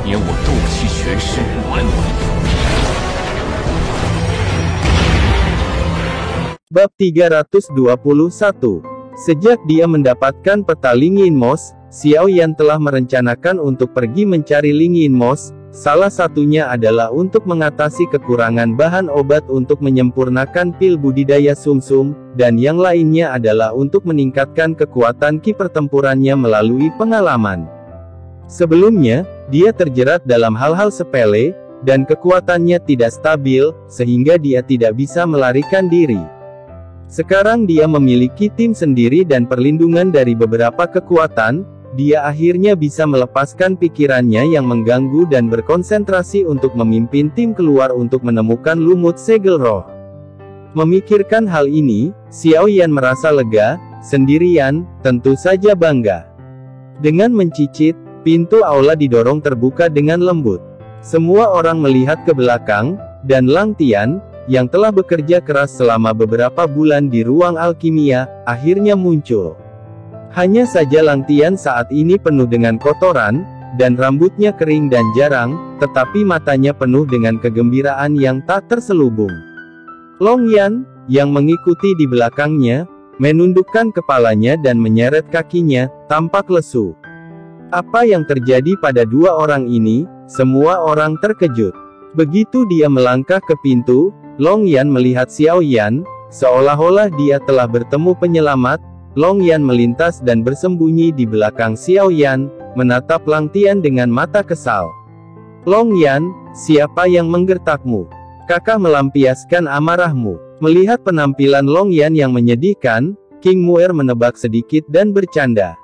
免我斗气玄师玩玩。Bab 321. Sejak dia mendapatkan peta Lingyin Mos, Xiao Yan telah merencanakan untuk pergi mencari Lingyin Mos. Salah satunya adalah untuk mengatasi kekurangan bahan obat untuk menyempurnakan pil budidaya sumsum, dan yang lainnya adalah untuk meningkatkan kekuatan ki pertempurannya melalui pengalaman. Sebelumnya, dia terjerat dalam hal-hal sepele, dan kekuatannya tidak stabil, sehingga dia tidak bisa melarikan diri. Sekarang dia memiliki tim sendiri dan perlindungan dari beberapa kekuatan. Dia akhirnya bisa melepaskan pikirannya yang mengganggu dan berkonsentrasi untuk memimpin tim keluar untuk menemukan lumut segel roh. Memikirkan hal ini, Xiao Yan merasa lega, sendirian, tentu saja bangga. Dengan mencicit, pintu aula didorong terbuka dengan lembut. Semua orang melihat ke belakang, dan Lang Tian, yang telah bekerja keras selama beberapa bulan di ruang alkimia, akhirnya muncul. Hanya saja Lang Tian saat ini penuh dengan kotoran, dan rambutnya kering dan jarang, tetapi matanya penuh dengan kegembiraan yang tak terselubung. Long Yan, yang mengikuti di belakangnya, menundukkan kepalanya dan menyeret kakinya, tampak lesu. Apa yang terjadi pada dua orang ini? Semua orang terkejut. Begitu dia melangkah ke pintu, Long Yan melihat Xiao Yan, seolah-olah dia telah bertemu penyelamat. Long Yan melintas dan bersembunyi di belakang Xiao Yan, menatap Lang Tian dengan mata kesal. Long Yan, siapa yang menggertakmu? Kakak melampiaskan amarahmu. Melihat penampilan Long Yan yang menyedihkan, King Muer menebak sedikit dan bercanda.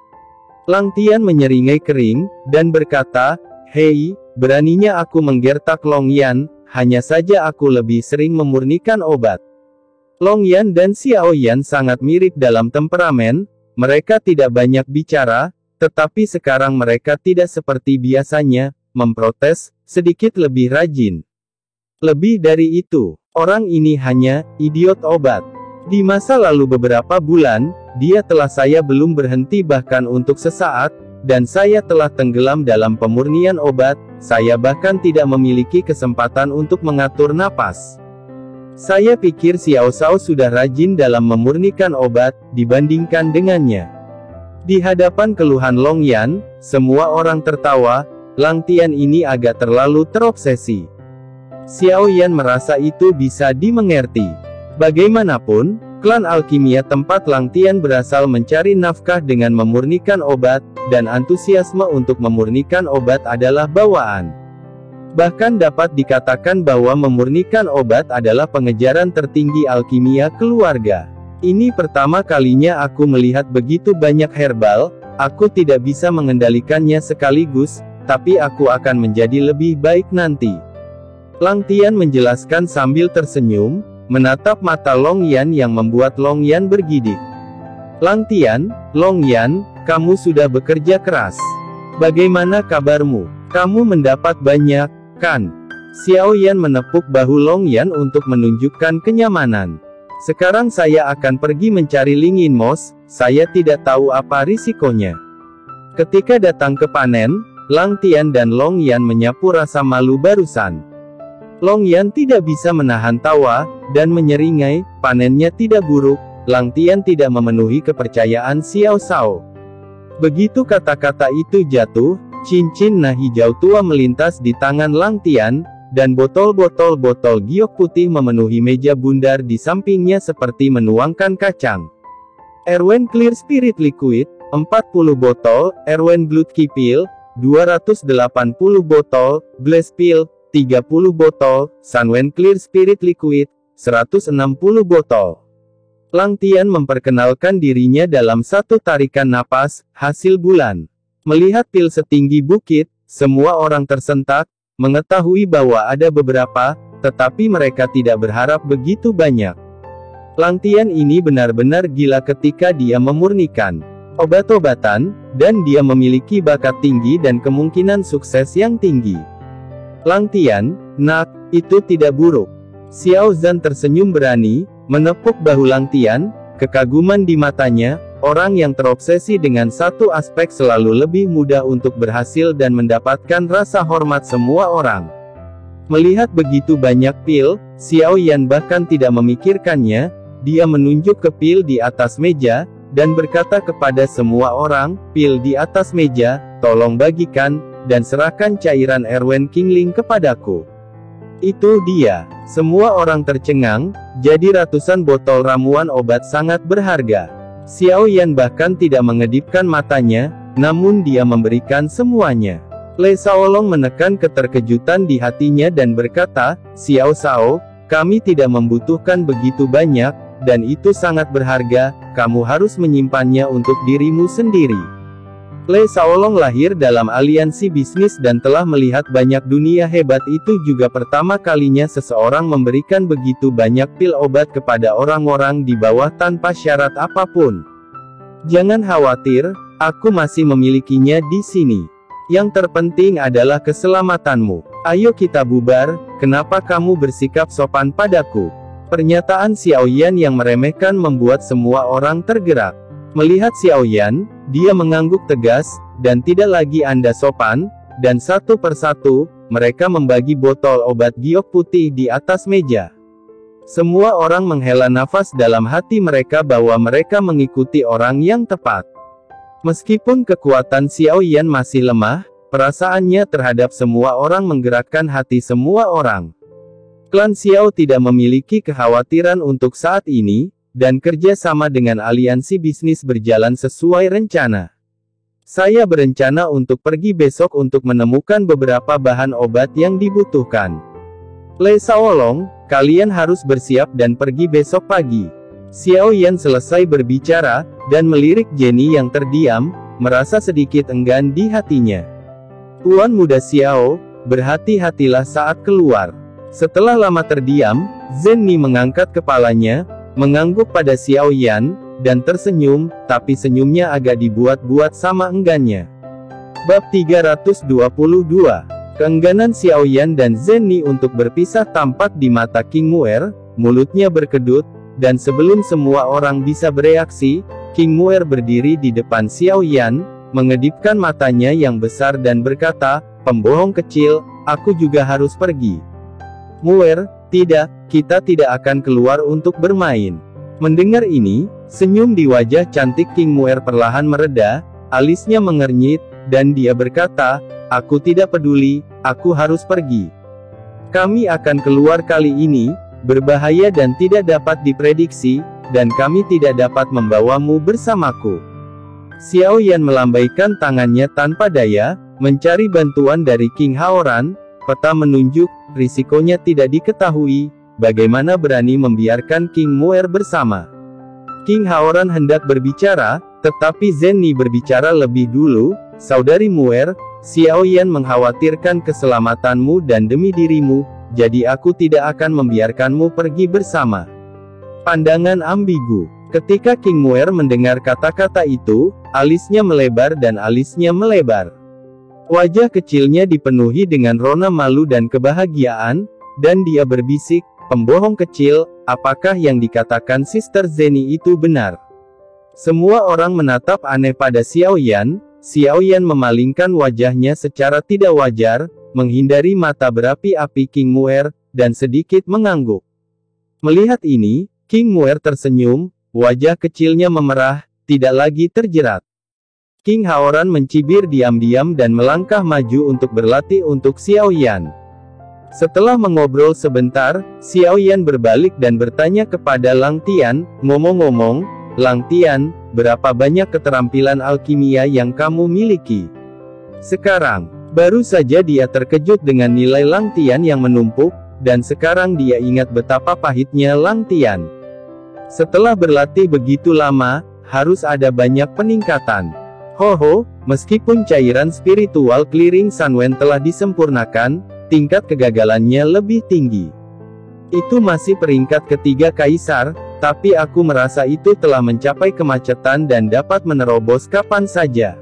Lang Tian menyeringai kering, dan berkata, "Hei, beraninya aku menggertak Long Yan, hanya saja aku lebih sering memurnikan obat." Long Yan dan Xiao Yan sangat mirip dalam temperamen, mereka tidak banyak bicara, tetapi sekarang mereka tidak seperti biasanya, memprotes, sedikit lebih rajin. Lebih dari itu, orang ini hanya idiot obat. Di masa lalu beberapa bulan, dia telah saya belum berhenti bahkan untuk sesaat, dan saya telah tenggelam dalam pemurnian obat, saya bahkan tidak memiliki kesempatan untuk mengatur napas. Saya pikir Xiao Shao sudah rajin dalam memurnikan obat, dibandingkan dengannya. Di hadapan keluhan Long Yan, semua orang tertawa. Lang Tian ini agak terlalu terobsesi. Xiao Yan merasa itu bisa dimengerti. Bagaimanapun, klan alkimia tempat Lang Tian berasal mencari nafkah dengan memurnikan obat, dan antusiasme untuk memurnikan obat adalah bawaan. Bahkan dapat dikatakan bahwa memurnikan obat adalah pengejaran tertinggi alkimia keluarga. Ini pertama kalinya aku melihat begitu banyak herbal, aku tidak bisa mengendalikannya sekaligus, tapi aku akan menjadi lebih baik nanti. Lang Tian menjelaskan sambil tersenyum, menatap mata Long Yan yang membuat Long Yan bergidik. Lang Tian, Long Yan, kamu sudah bekerja keras. Bagaimana kabarmu? Kamu mendapat banyak, kan? Xiao Yan menepuk bahu Long Yan untuk menunjukkan kenyamanan. Sekarang saya akan pergi mencari Lingyin Mos, saya tidak tahu apa risikonya. Ketika datang ke panen, Lang Tian dan Long Yan menyapu rasa malu barusan. Long Yan tidak bisa menahan tawa, dan menyeringai, panennya tidak buruk, Lang Tian tidak memenuhi kepercayaan Xiao Shao. Begitu kata-kata itu jatuh, cincin nah hijau tua melintas di tangan Lang Tian, dan botol-botol giok putih memenuhi meja bundar di sampingnya seperti menuangkan kacang. Erwen Clear Spirit Liquid, 40 botol, Erwen Blood Key Pill, 280 botol, Glass Pill, 30 botol, Sunwen Clear Spirit Liquid, 160 botol. Lang Tian memperkenalkan dirinya dalam satu tarikan napas, hasil bulan. Melihat pil setinggi bukit, semua orang tersentak, mengetahui bahwa ada beberapa, tetapi mereka tidak berharap begitu banyak. Lang Tian ini benar-benar gila ketika dia memurnikan obat-obatan, dan dia memiliki bakat tinggi dan kemungkinan sukses yang tinggi. Lang Tian, nak, itu tidak buruk. Xiao Zhan tersenyum berani, menepuk bahu Lang Tian, kekaguman di matanya, orang yang terobsesi dengan satu aspek selalu lebih mudah untuk berhasil dan mendapatkan rasa hormat semua orang. Melihat begitu banyak pil, Xiao Yan bahkan tidak memikirkannya, dia menunjuk ke pil di atas meja, dan berkata kepada semua orang, "Pil di atas meja, tolong bagikan, dan serahkan cairan Erwen Qingling kepadaku." Itu dia. Semua orang tercengang, jadi ratusan botol ramuan obat sangat berharga. Xiao Yan bahkan tidak mengedipkan matanya, namun dia memberikan semuanya. Lei Shaolong menekan keterkejutan di hatinya dan berkata, "Xiao Shao, kami tidak membutuhkan begitu banyak, dan itu sangat berharga, kamu harus menyimpannya untuk dirimu sendiri." Lei Shaolong lahir dalam aliansi bisnis dan telah melihat banyak dunia hebat. Itu juga pertama kalinya seseorang memberikan begitu banyak pil obat kepada orang-orang di bawah tanpa syarat apapun. "Jangan khawatir, aku masih memilikinya di sini. Yang terpenting adalah keselamatanmu. Ayo kita bubar, kenapa kamu bersikap sopan padaku?" Pernyataan Xiao Yan yang meremehkan membuat semua orang tergerak. Melihat Xiao Yan, dia mengangguk tegas, dan tidak lagi Anda sopan, dan satu persatu, mereka membagi botol obat giok putih di atas meja. Semua orang menghela nafas dalam hati mereka bahwa mereka mengikuti orang yang tepat. Meskipun kekuatan Xiao Yan masih lemah, perasaannya terhadap semua orang menggerakkan hati semua orang. Klan Xiao tidak memiliki kekhawatiran untuk saat ini, dan kerja sama dengan aliansi bisnis berjalan sesuai rencana. Saya berencana untuk pergi besok untuk menemukan beberapa bahan obat yang dibutuhkan. Lei Shaolong, kalian harus bersiap dan pergi besok pagi. Xiao Yan selesai berbicara, dan melirik Jenny yang terdiam, merasa sedikit enggan di hatinya. "Tuan muda Xiao, berhati-hatilah saat keluar." Setelah lama terdiam, Zenny mengangkat kepalanya, mengangguk pada Xiao Yan, dan tersenyum, tapi senyumnya agak dibuat-buat sama enggannya. Bab 322. Keengganan Xiao Yan dan Zenny untuk berpisah tampak di mata King Muer, mulutnya berkedut, dan sebelum semua orang bisa bereaksi, King Muer berdiri di depan Xiao Yan, mengedipkan matanya yang besar dan berkata, "Pembohong kecil, aku juga harus pergi." "Muer, tidak, kita tidak akan keluar untuk bermain." Mendengar ini, senyum di wajah cantik King Muer perlahan mereda, alisnya mengernyit, dan dia berkata, "Aku tidak peduli, aku harus pergi. Kami akan keluar kali ini, berbahaya dan tidak dapat diprediksi, dan kami tidak dapat membawamu bersamaku." Xiao Yan melambaikan tangannya tanpa daya, mencari bantuan dari King Haoran. Peta menunjuk, risikonya tidak diketahui, bagaimana berani membiarkan King Muer bersama. King Haoran hendak berbicara, tetapi Zenny berbicara lebih dulu. "Saudari Muer, Xiao Yan mengkhawatirkan keselamatanmu dan demi dirimu, jadi aku tidak akan membiarkanmu pergi bersama." Pandangan ambigu. Ketika King Muer mendengar kata-kata itu, alisnya melebar dan alisnya melebar. Wajah kecilnya dipenuhi dengan rona malu dan kebahagiaan, dan dia berbisik, "Pembohong kecil, apakah yang dikatakan Sister Zenny itu benar?" Semua orang menatap aneh pada Xiao Yan. Xiao Yan memalingkan wajahnya secara tidak wajar, menghindari mata berapi-api King Muer, dan sedikit mengangguk. Melihat ini, King Muer tersenyum, wajah kecilnya memerah, tidak lagi terjerat. King Haoran mencibir diam-diam dan melangkah maju untuk berlatih untuk Xiao Yan. Setelah mengobrol sebentar, Xiao Yan berbalik dan bertanya kepada Lang Tian, "Ngomong-ngomong, Lang Tian, berapa banyak keterampilan alkimia yang kamu miliki?" Sekarang, baru saja dia terkejut dengan nilai Lang Tian yang menumpuk, dan sekarang dia ingat betapa pahitnya Lang Tian. Setelah berlatih begitu lama, harus ada banyak peningkatan. Hoho, meskipun cairan spiritual clearing Sunwen telah disempurnakan, tingkat kegagalannya lebih tinggi. Itu masih peringkat ketiga kaisar, tapi aku merasa itu telah mencapai kemacetan dan dapat menerobos kapan saja.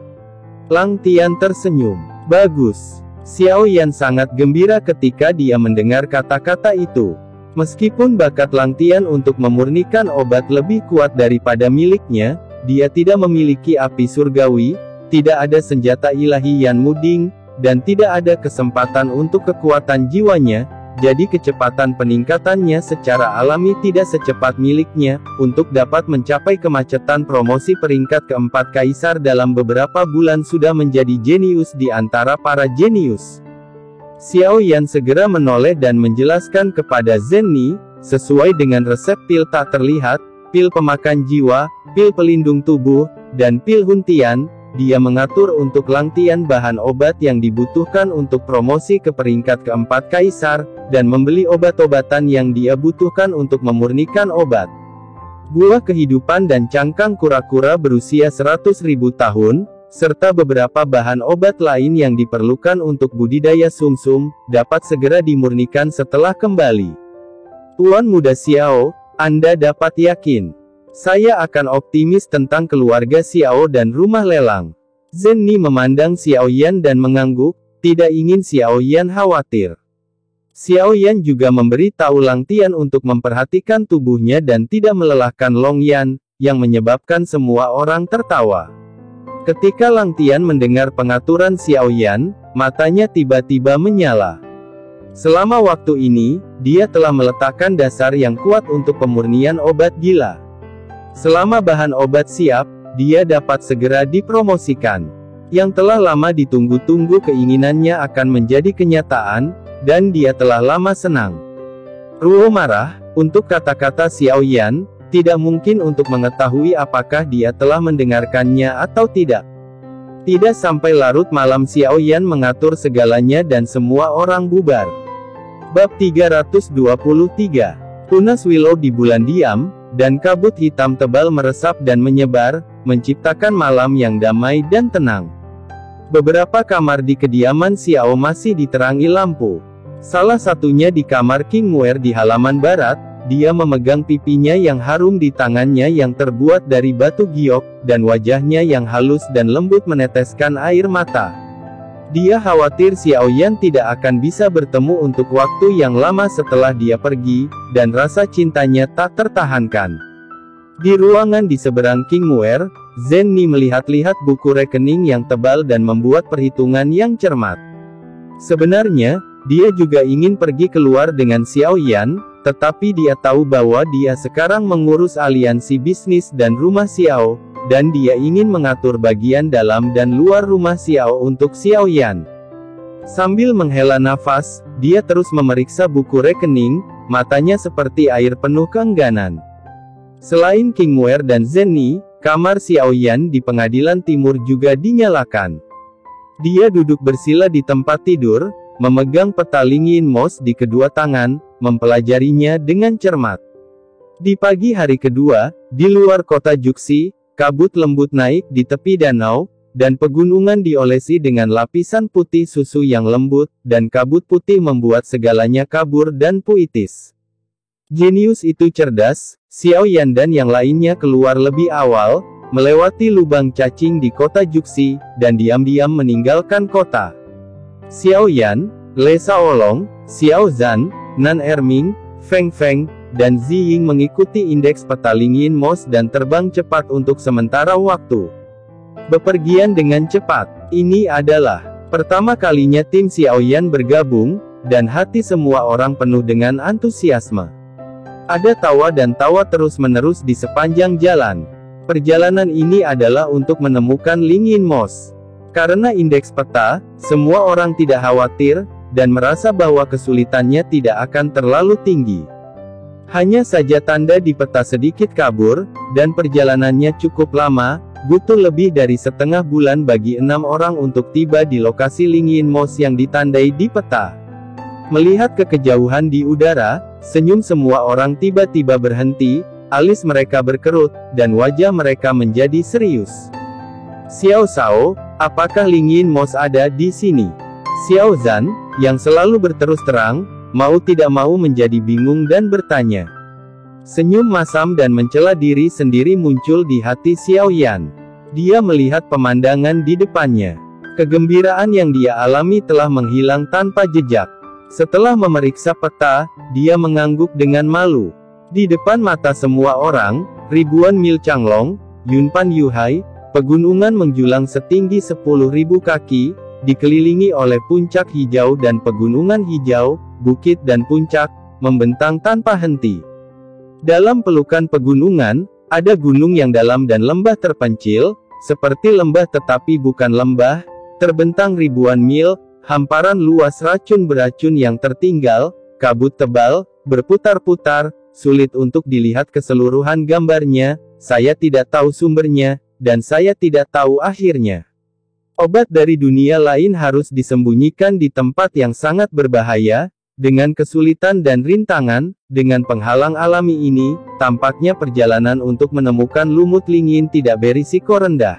Lang Tian tersenyum. Bagus. Xiao Yan sangat gembira ketika dia mendengar kata-kata itu. Meskipun bakat Lang Tian untuk memurnikan obat lebih kuat daripada miliknya, dia tidak memiliki api surgawi, tidak ada senjata ilahi Yan Muding, dan tidak ada kesempatan untuk kekuatan jiwanya, jadi kecepatan peningkatannya secara alami tidak secepat miliknya. Untuk dapat mencapai kemacetan promosi peringkat keempat kaisar dalam beberapa bulan sudah menjadi jenius di antara para jenius. Xiao Yan segera menoleh dan menjelaskan kepada Zhen Ni, sesuai dengan resep pil tak terlihat, pil pemakan jiwa, pil pelindung tubuh, dan pil huntian, dia mengatur untuk Lang Tian bahan obat yang dibutuhkan untuk promosi ke peringkat keempat kaisar, dan membeli obat-obatan yang dia butuhkan untuk memurnikan obat. Buah kehidupan dan cangkang kura-kura berusia 100.000 tahun, serta beberapa bahan obat lain yang diperlukan untuk budidaya sumsum, dapat segera dimurnikan setelah kembali. Tuan Muda Xiao, Anda dapat yakin. Saya akan optimis tentang keluarga Xiao dan rumah lelang. Zhen Ni memandang Xiao Yan dan mengangguk, tidak ingin Xiao Yan khawatir. Xiao Yan juga memberi tahu Lang Tian untuk memperhatikan tubuhnya dan tidak melelahkan Long Yan, yang menyebabkan semua orang tertawa. Ketika Lang Tian mendengar pengaturan Xiao Yan, matanya tiba-tiba menyala. Selama waktu ini, dia telah meletakkan dasar yang kuat untuk pemurnian obat gila. Selama bahan obat siap, dia dapat segera dipromosikan. Yang telah lama ditunggu-tunggu keinginannya akan menjadi kenyataan, dan dia telah lama senang. Ruo marah, untuk kata-kata Xiao Yan, tidak mungkin untuk mengetahui apakah dia telah mendengarkannya atau tidak. Tidak sampai larut malam Xiao Yan mengatur segalanya dan semua orang bubar. Bab 323. Tunas Willow di bulan diam, dan kabut hitam tebal meresap dan menyebar, menciptakan malam yang damai dan tenang. Beberapa kamar di kediaman Xiao masih diterangi lampu. Salah satunya di kamar King Muer di halaman barat, dia memegang pipinya yang harum di tangannya yang terbuat dari batu giok, dan wajahnya yang halus dan lembut meneteskan air mata. Dia khawatir Xiao Yan tidak akan bisa bertemu untuk waktu yang lama setelah dia pergi, dan rasa cintanya tak tertahankan. Di ruangan di seberang King Muer, Zhen Ni melihat-lihat buku rekening yang tebal dan membuat perhitungan yang cermat. Sebenarnya, dia juga ingin pergi keluar dengan Xiao Yan, tetapi dia tahu bahwa dia sekarang mengurus aliansi bisnis dan rumah Xiao, dan dia ingin mengatur bagian dalam dan luar rumah Xiao untuk Xiao Yan. Sambil menghela nafas, dia terus memeriksa buku rekening, matanya seperti air penuh keengganan. Selain King Muer dan Zhen Ni, kamar Xiao Yan di pengadilan timur juga dinyalakan. Dia duduk bersila di tempat tidur, memegang peta Lingyin Mos di kedua tangan, mempelajarinya dengan cermat. Di pagi hari kedua, di luar kota Juxi, kabut lembut naik di tepi danau, dan pegunungan diolesi dengan lapisan putih susu yang lembut, dan kabut putih membuat segalanya kabur dan puitis. Jenius itu cerdas, Xiao Yan dan yang lainnya keluar lebih awal, melewati lubang cacing di kota Juxi, dan diam-diam meninggalkan kota. Xiao Yan, Le Shaolong, Xiao Zhan, Nan Erming, Feng Feng, dan Zi Ying mengikuti indeks peta Lingyin Mos dan terbang cepat untuk sementara waktu. Bepergian dengan cepat. Ini adalah pertama kalinya tim Xiao Yan bergabung, dan hati semua orang penuh dengan antusiasme. Ada tawa dan tawa terus-menerus di sepanjang jalan. Perjalanan ini adalah untuk menemukan Lingyin Mos. Karena indeks peta, semua orang tidak khawatir, dan merasa bahwa kesulitannya tidak akan terlalu tinggi. Hanya saja tanda di peta sedikit kabur, dan perjalanannya cukup lama, butuh lebih dari setengah bulan bagi 6 orang untuk tiba di lokasi Lingyin Mos yang ditandai di peta. Melihat ke kejauhan di udara, senyum semua orang tiba-tiba berhenti, alis mereka berkerut, dan wajah mereka menjadi serius. Xiao Shao, apakah Lingyin Mos ada di sini? Xiao Zhan, yang selalu berterus terang, mau tidak mau menjadi bingung dan bertanya. Senyum masam dan mencela diri sendiri muncul di hati Xiao Yan. Dia melihat pemandangan di depannya. Kegembiraan yang dia alami telah menghilang tanpa jejak. Setelah memeriksa peta, dia mengangguk dengan malu. Di depan mata semua orang, ribuan mil Changlong, Yunpan Yuhai, pegunungan menjulang setinggi 10.000 kaki, dikelilingi oleh puncak hijau dan pegunungan hijau, bukit dan puncak, membentang tanpa henti. Dalam pelukan pegunungan, ada gunung yang dalam dan lembah terpencil, seperti lembah tetapi bukan lembah, terbentang ribuan mil, hamparan luas racun beracun yang tertinggal, kabut tebal, berputar-putar, sulit untuk dilihat keseluruhan gambarnya, saya tidak tahu sumbernya, dan saya tidak tahu akhirnya. Obat dari dunia lain harus disembunyikan di tempat yang sangat berbahaya, dengan kesulitan dan rintangan, dengan penghalang alami ini, tampaknya perjalanan untuk menemukan lumut lingin tidak berisiko rendah.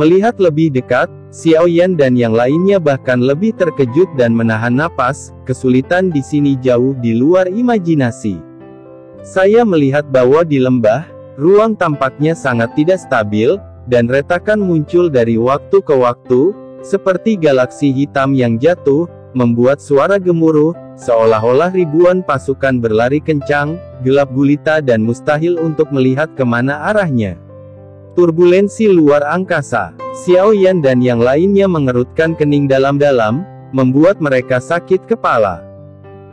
Melihat lebih dekat, Xiao Yan dan yang lainnya bahkan lebih terkejut dan menahan napas, kesulitan di sini jauh di luar imajinasi. Saya melihat bahwa di lembah, ruang tampaknya sangat tidak stabil, dan retakan muncul dari waktu ke waktu, seperti galaksi hitam yang jatuh, membuat suara gemuruh, seolah-olah ribuan pasukan berlari kencang, gelap gulita dan mustahil untuk melihat kemana arahnya. Turbulensi luar angkasa. Xiao Yan dan yang lainnya mengerutkan kening dalam-dalam, membuat mereka sakit kepala.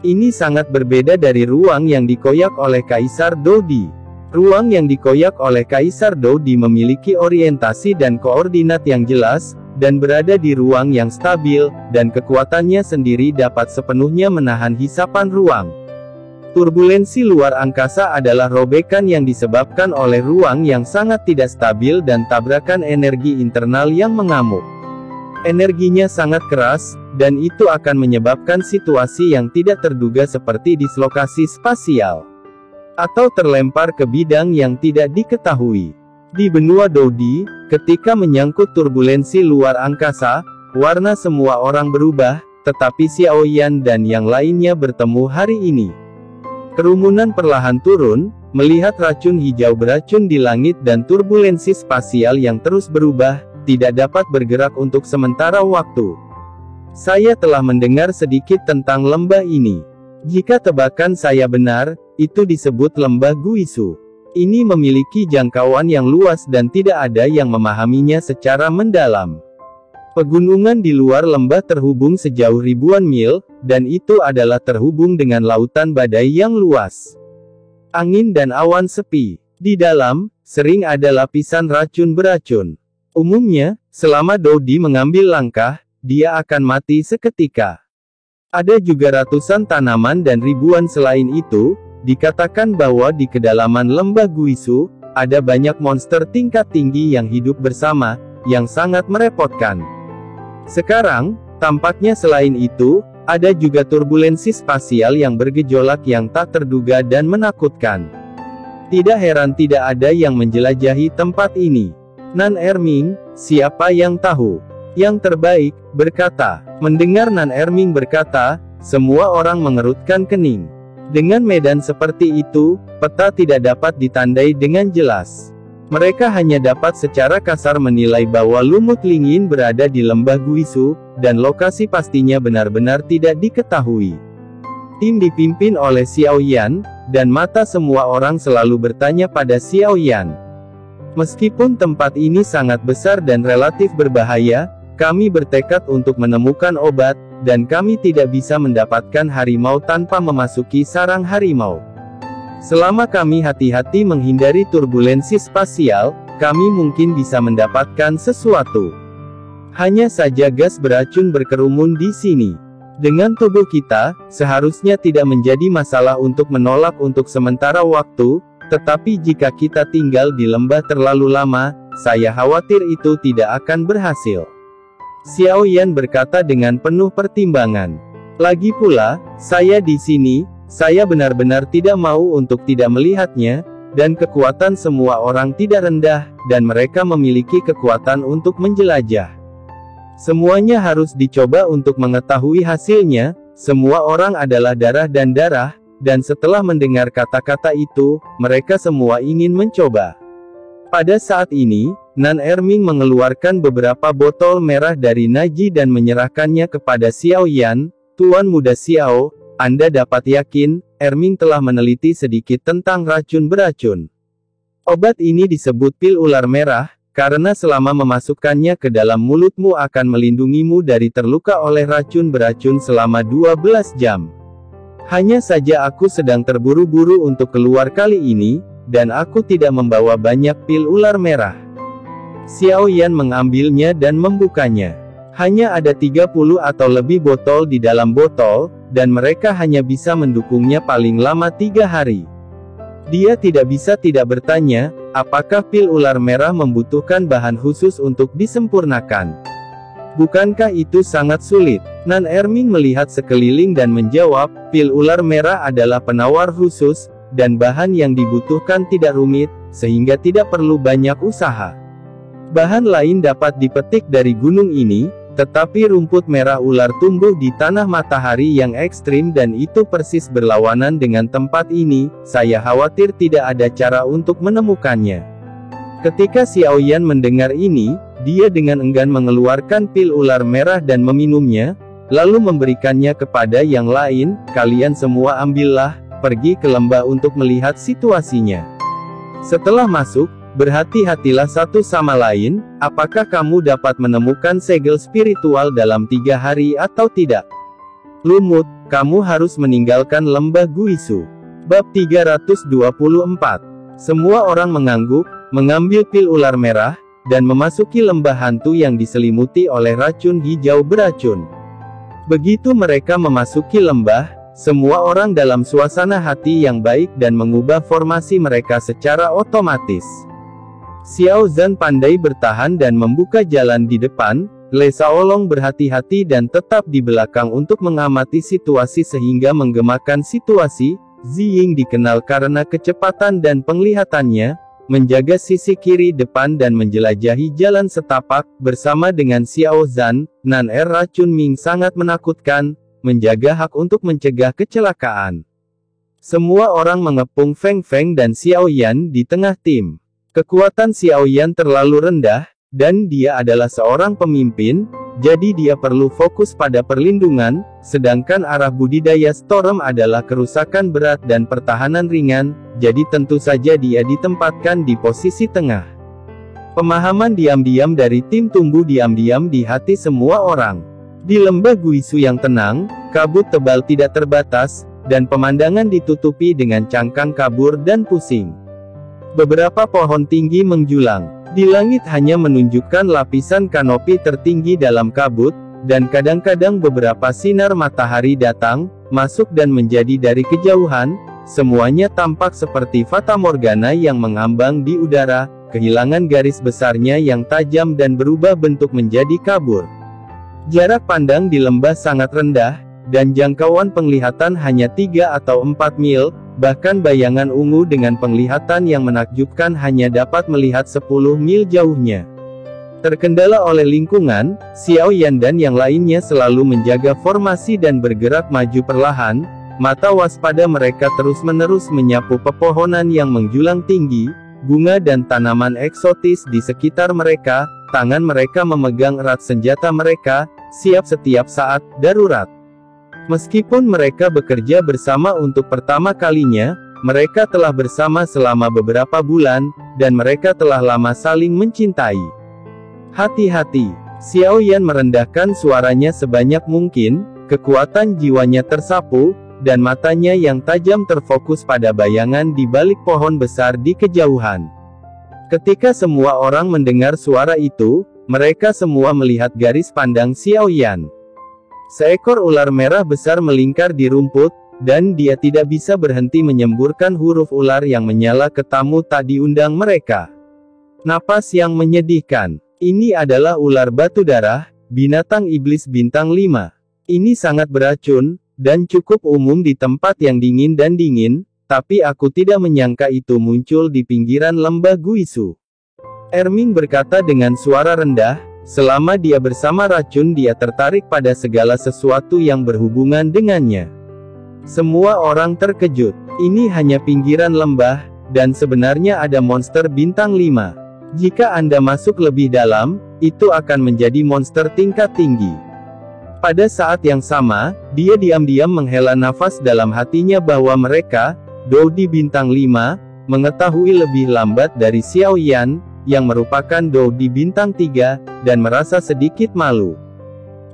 Ini sangat berbeda dari ruang yang dikoyak oleh Kaisar Dodi. Ruang yang dikoyak oleh Kaisar Dodi memiliki orientasi dan koordinat yang jelas, dan berada di ruang yang stabil, dan kekuatannya sendiri dapat sepenuhnya menahan hisapan ruang. Turbulensi luar angkasa adalah robekan yang disebabkan oleh ruang yang sangat tidak stabil dan tabrakan energi internal yang mengamuk. Energinya sangat keras, dan itu akan menyebabkan situasi yang tidak terduga seperti dislokasi spasial, atau terlempar ke bidang yang tidak diketahui. Di benua Dodi, ketika menyangkut turbulensi luar angkasa, warna semua orang berubah, tetapi Xiao Yan dan yang lainnya bertemu hari ini. Kerumunan perlahan turun, melihat racun hijau beracun di langit dan turbulensi spasial yang terus berubah, tidak dapat bergerak untuk sementara waktu. Saya telah mendengar sedikit tentang lembah ini. Jika tebakan saya benar, itu disebut lembah Guisu. Ini memiliki jangkauan yang luas dan tidak ada yang memahaminya secara mendalam. Pegunungan di luar lembah terhubung sejauh ribuan mil, dan itu adalah terhubung dengan lautan badai yang luas. Angin dan awan sepi. Di dalam, sering ada lapisan racun beracun. Umumnya, selama Dodi mengambil langkah, dia akan mati seketika. Ada juga ratusan tanaman dan ribuan selain itu, dikatakan bahwa di kedalaman lembah Guisu, ada banyak monster tingkat tinggi yang hidup bersama, yang sangat merepotkan. Sekarang, tampaknya selain itu, ada juga turbulensi spasial yang bergejolak yang tak terduga dan menakutkan. Tidak heran tidak ada yang menjelajahi tempat ini. Nan Erming, siapa yang tahu? Yang terbaik, berkata. Mendengar Nan Erming berkata, semua orang mengerutkan kening. Dengan medan seperti itu, peta tidak dapat ditandai dengan jelas. Mereka hanya dapat secara kasar menilai bahwa lumut lingin berada di lembah Guisu, dan lokasi pastinya benar-benar tidak diketahui. Tim dipimpin oleh Xiao Yan, dan mata semua orang selalu bertanya pada Xiao Yan. Meskipun tempat ini sangat besar dan relatif berbahaya, kami bertekad untuk menemukan obat, dan kami tidak bisa mendapatkan harimau tanpa memasuki sarang harimau. Selama kami hati-hati menghindari turbulensi spasial, kami mungkin bisa mendapatkan sesuatu. Hanya saja gas beracun berkerumun di sini. Dengan tubuh kita, seharusnya tidak menjadi masalah untuk menolak untuk sementara waktu, tetapi jika kita tinggal di lembah terlalu lama, saya khawatir itu tidak akan berhasil. Xiao Yan berkata dengan penuh pertimbangan. Lagi pula, saya di sini, saya benar-benar tidak mau untuk tidak melihatnya, dan kekuatan semua orang tidak rendah, dan mereka memiliki kekuatan untuk menjelajah. Semuanya harus dicoba untuk mengetahui hasilnya, semua orang adalah darah, dan setelah mendengar kata-kata itu, mereka semua ingin mencoba. Pada saat ini, Nan Erming mengeluarkan beberapa botol merah dari Naji dan menyerahkannya kepada Xiao Yan. Tuan Muda Xiao, Anda dapat yakin, Erming telah meneliti sedikit tentang racun beracun. Obat ini disebut pil ular merah, karena selama memasukkannya ke dalam mulutmu akan melindungimu dari terluka oleh racun beracun selama 12 jam. Hanya saja aku sedang terburu-buru untuk keluar kali ini, dan aku tidak membawa banyak pil ular merah. Xiao Yan mengambilnya dan membukanya. Hanya ada 30 atau lebih botol di dalam botol, dan mereka hanya bisa mendukungnya paling lama 3 hari. Dia tidak bisa tidak bertanya, apakah pil ular merah membutuhkan bahan khusus untuk disempurnakan. Bukankah itu sangat sulit? Nan Erming melihat sekeliling dan menjawab, pil ular merah adalah penawar khusus, dan bahan yang dibutuhkan tidak rumit, sehingga tidak perlu banyak usaha. Bahan lain dapat dipetik dari gunung ini, tetapi rumput merah ular tumbuh di tanah matahari yang ekstrim dan itu persis berlawanan dengan tempat ini, saya khawatir tidak ada cara untuk menemukannya. Ketika Xiao Yan mendengar ini, dia dengan enggan mengeluarkan pil ular merah dan meminumnya, lalu memberikannya kepada yang lain, kalian semua ambillah, pergi ke lembah untuk melihat situasinya. Setelah masuk, berhati-hatilah satu sama lain, apakah kamu dapat menemukan segel spiritual dalam 3 hari atau tidak? Lumut, kamu harus meninggalkan lembah Guisu. Bab 324. Semua orang mengangguk, mengambil pil ular merah, dan memasuki lembah hantu yang diselimuti oleh racun hijau beracun. Begitu mereka memasuki lembah, semua orang dalam suasana hati yang baik dan mengubah formasi mereka secara otomatis. Xiao Zhan pandai bertahan dan membuka jalan di depan, Le Shaolong berhati-hati dan tetap di belakang untuk mengamati situasi sehingga menggemakan situasi. Ziying dikenal karena kecepatan dan penglihatannya, menjaga sisi kiri depan dan menjelajahi jalan setapak, bersama dengan Xiao Zhan. Nan racun Ming sangat menakutkan, menjaga hak untuk mencegah kecelakaan. Semua orang mengepung Feng Feng dan Xiao Yan di tengah tim. Kekuatan Xiao Yan terlalu rendah, dan dia adalah seorang pemimpin, jadi dia perlu fokus pada perlindungan, sedangkan arah budidaya Storm adalah kerusakan berat dan pertahanan ringan, jadi tentu saja dia ditempatkan di posisi tengah. Pemahaman diam-diam dari tim tumbuh diam-diam di hati semua orang. Di lembah Guisu yang tenang, kabut tebal tidak terbatas, dan pemandangan ditutupi dengan cangkang kabur dan pusing. Beberapa pohon tinggi menjulang. Di langit hanya menunjukkan lapisan kanopi tertinggi dalam kabut, dan kadang-kadang beberapa sinar matahari datang, masuk dan menjadi dari kejauhan, semuanya tampak seperti fata morgana yang mengambang di udara, kehilangan garis besarnya yang tajam dan berubah bentuk menjadi kabur. Jarak pandang di lembah sangat rendah, dan jangkauan penglihatan hanya 3 atau 4 mil, bahkan bayangan ungu dengan penglihatan yang menakjubkan hanya dapat melihat 10 mil jauhnya. Terkendala oleh lingkungan, Xiao Yan dan yang lainnya selalu menjaga formasi dan bergerak maju perlahan, mata waspada mereka terus-menerus menyapu pepohonan yang menjulang tinggi, bunga dan tanaman eksotis di sekitar mereka, tangan mereka memegang erat senjata mereka, siap setiap saat darurat. Meskipun mereka bekerja bersama untuk pertama kalinya, mereka telah bersama selama beberapa bulan, dan mereka telah lama saling mencintai. Hati-hati, Xiao Yan merendahkan suaranya sebanyak mungkin, kekuatan jiwanya tersapu, dan matanya yang tajam terfokus pada bayangan di balik pohon besar di kejauhan. Ketika semua orang mendengar suara itu, mereka semua melihat garis pandang Xiao Yan. Seekor ular merah besar melingkar di rumput, dan dia tidak bisa berhenti menyemburkan huruf ular yang menyala ke tamu tak diundang mereka. Napas yang menyedihkan. Ini adalah ular batu darah, binatang iblis bintang 5. Ini sangat beracun, dan cukup umum di tempat yang dingin dan dingin, tapi aku tidak menyangka itu muncul di pinggiran lembah Guisu. Erming berkata dengan suara rendah, selama dia bersama racun dia tertarik pada segala sesuatu yang berhubungan dengannya. Semua orang terkejut. Ini hanya pinggiran lembah, dan sebenarnya ada monster bintang 5. Jika Anda masuk lebih dalam, itu akan menjadi monster tingkat tinggi. Pada saat yang sama, dia diam-diam menghela nafas dalam hatinya bahwa mereka, Dodi bintang 5, mengetahui lebih lambat dari Xiao Yan, yang merupakan Dou di bintang 3, dan merasa sedikit malu.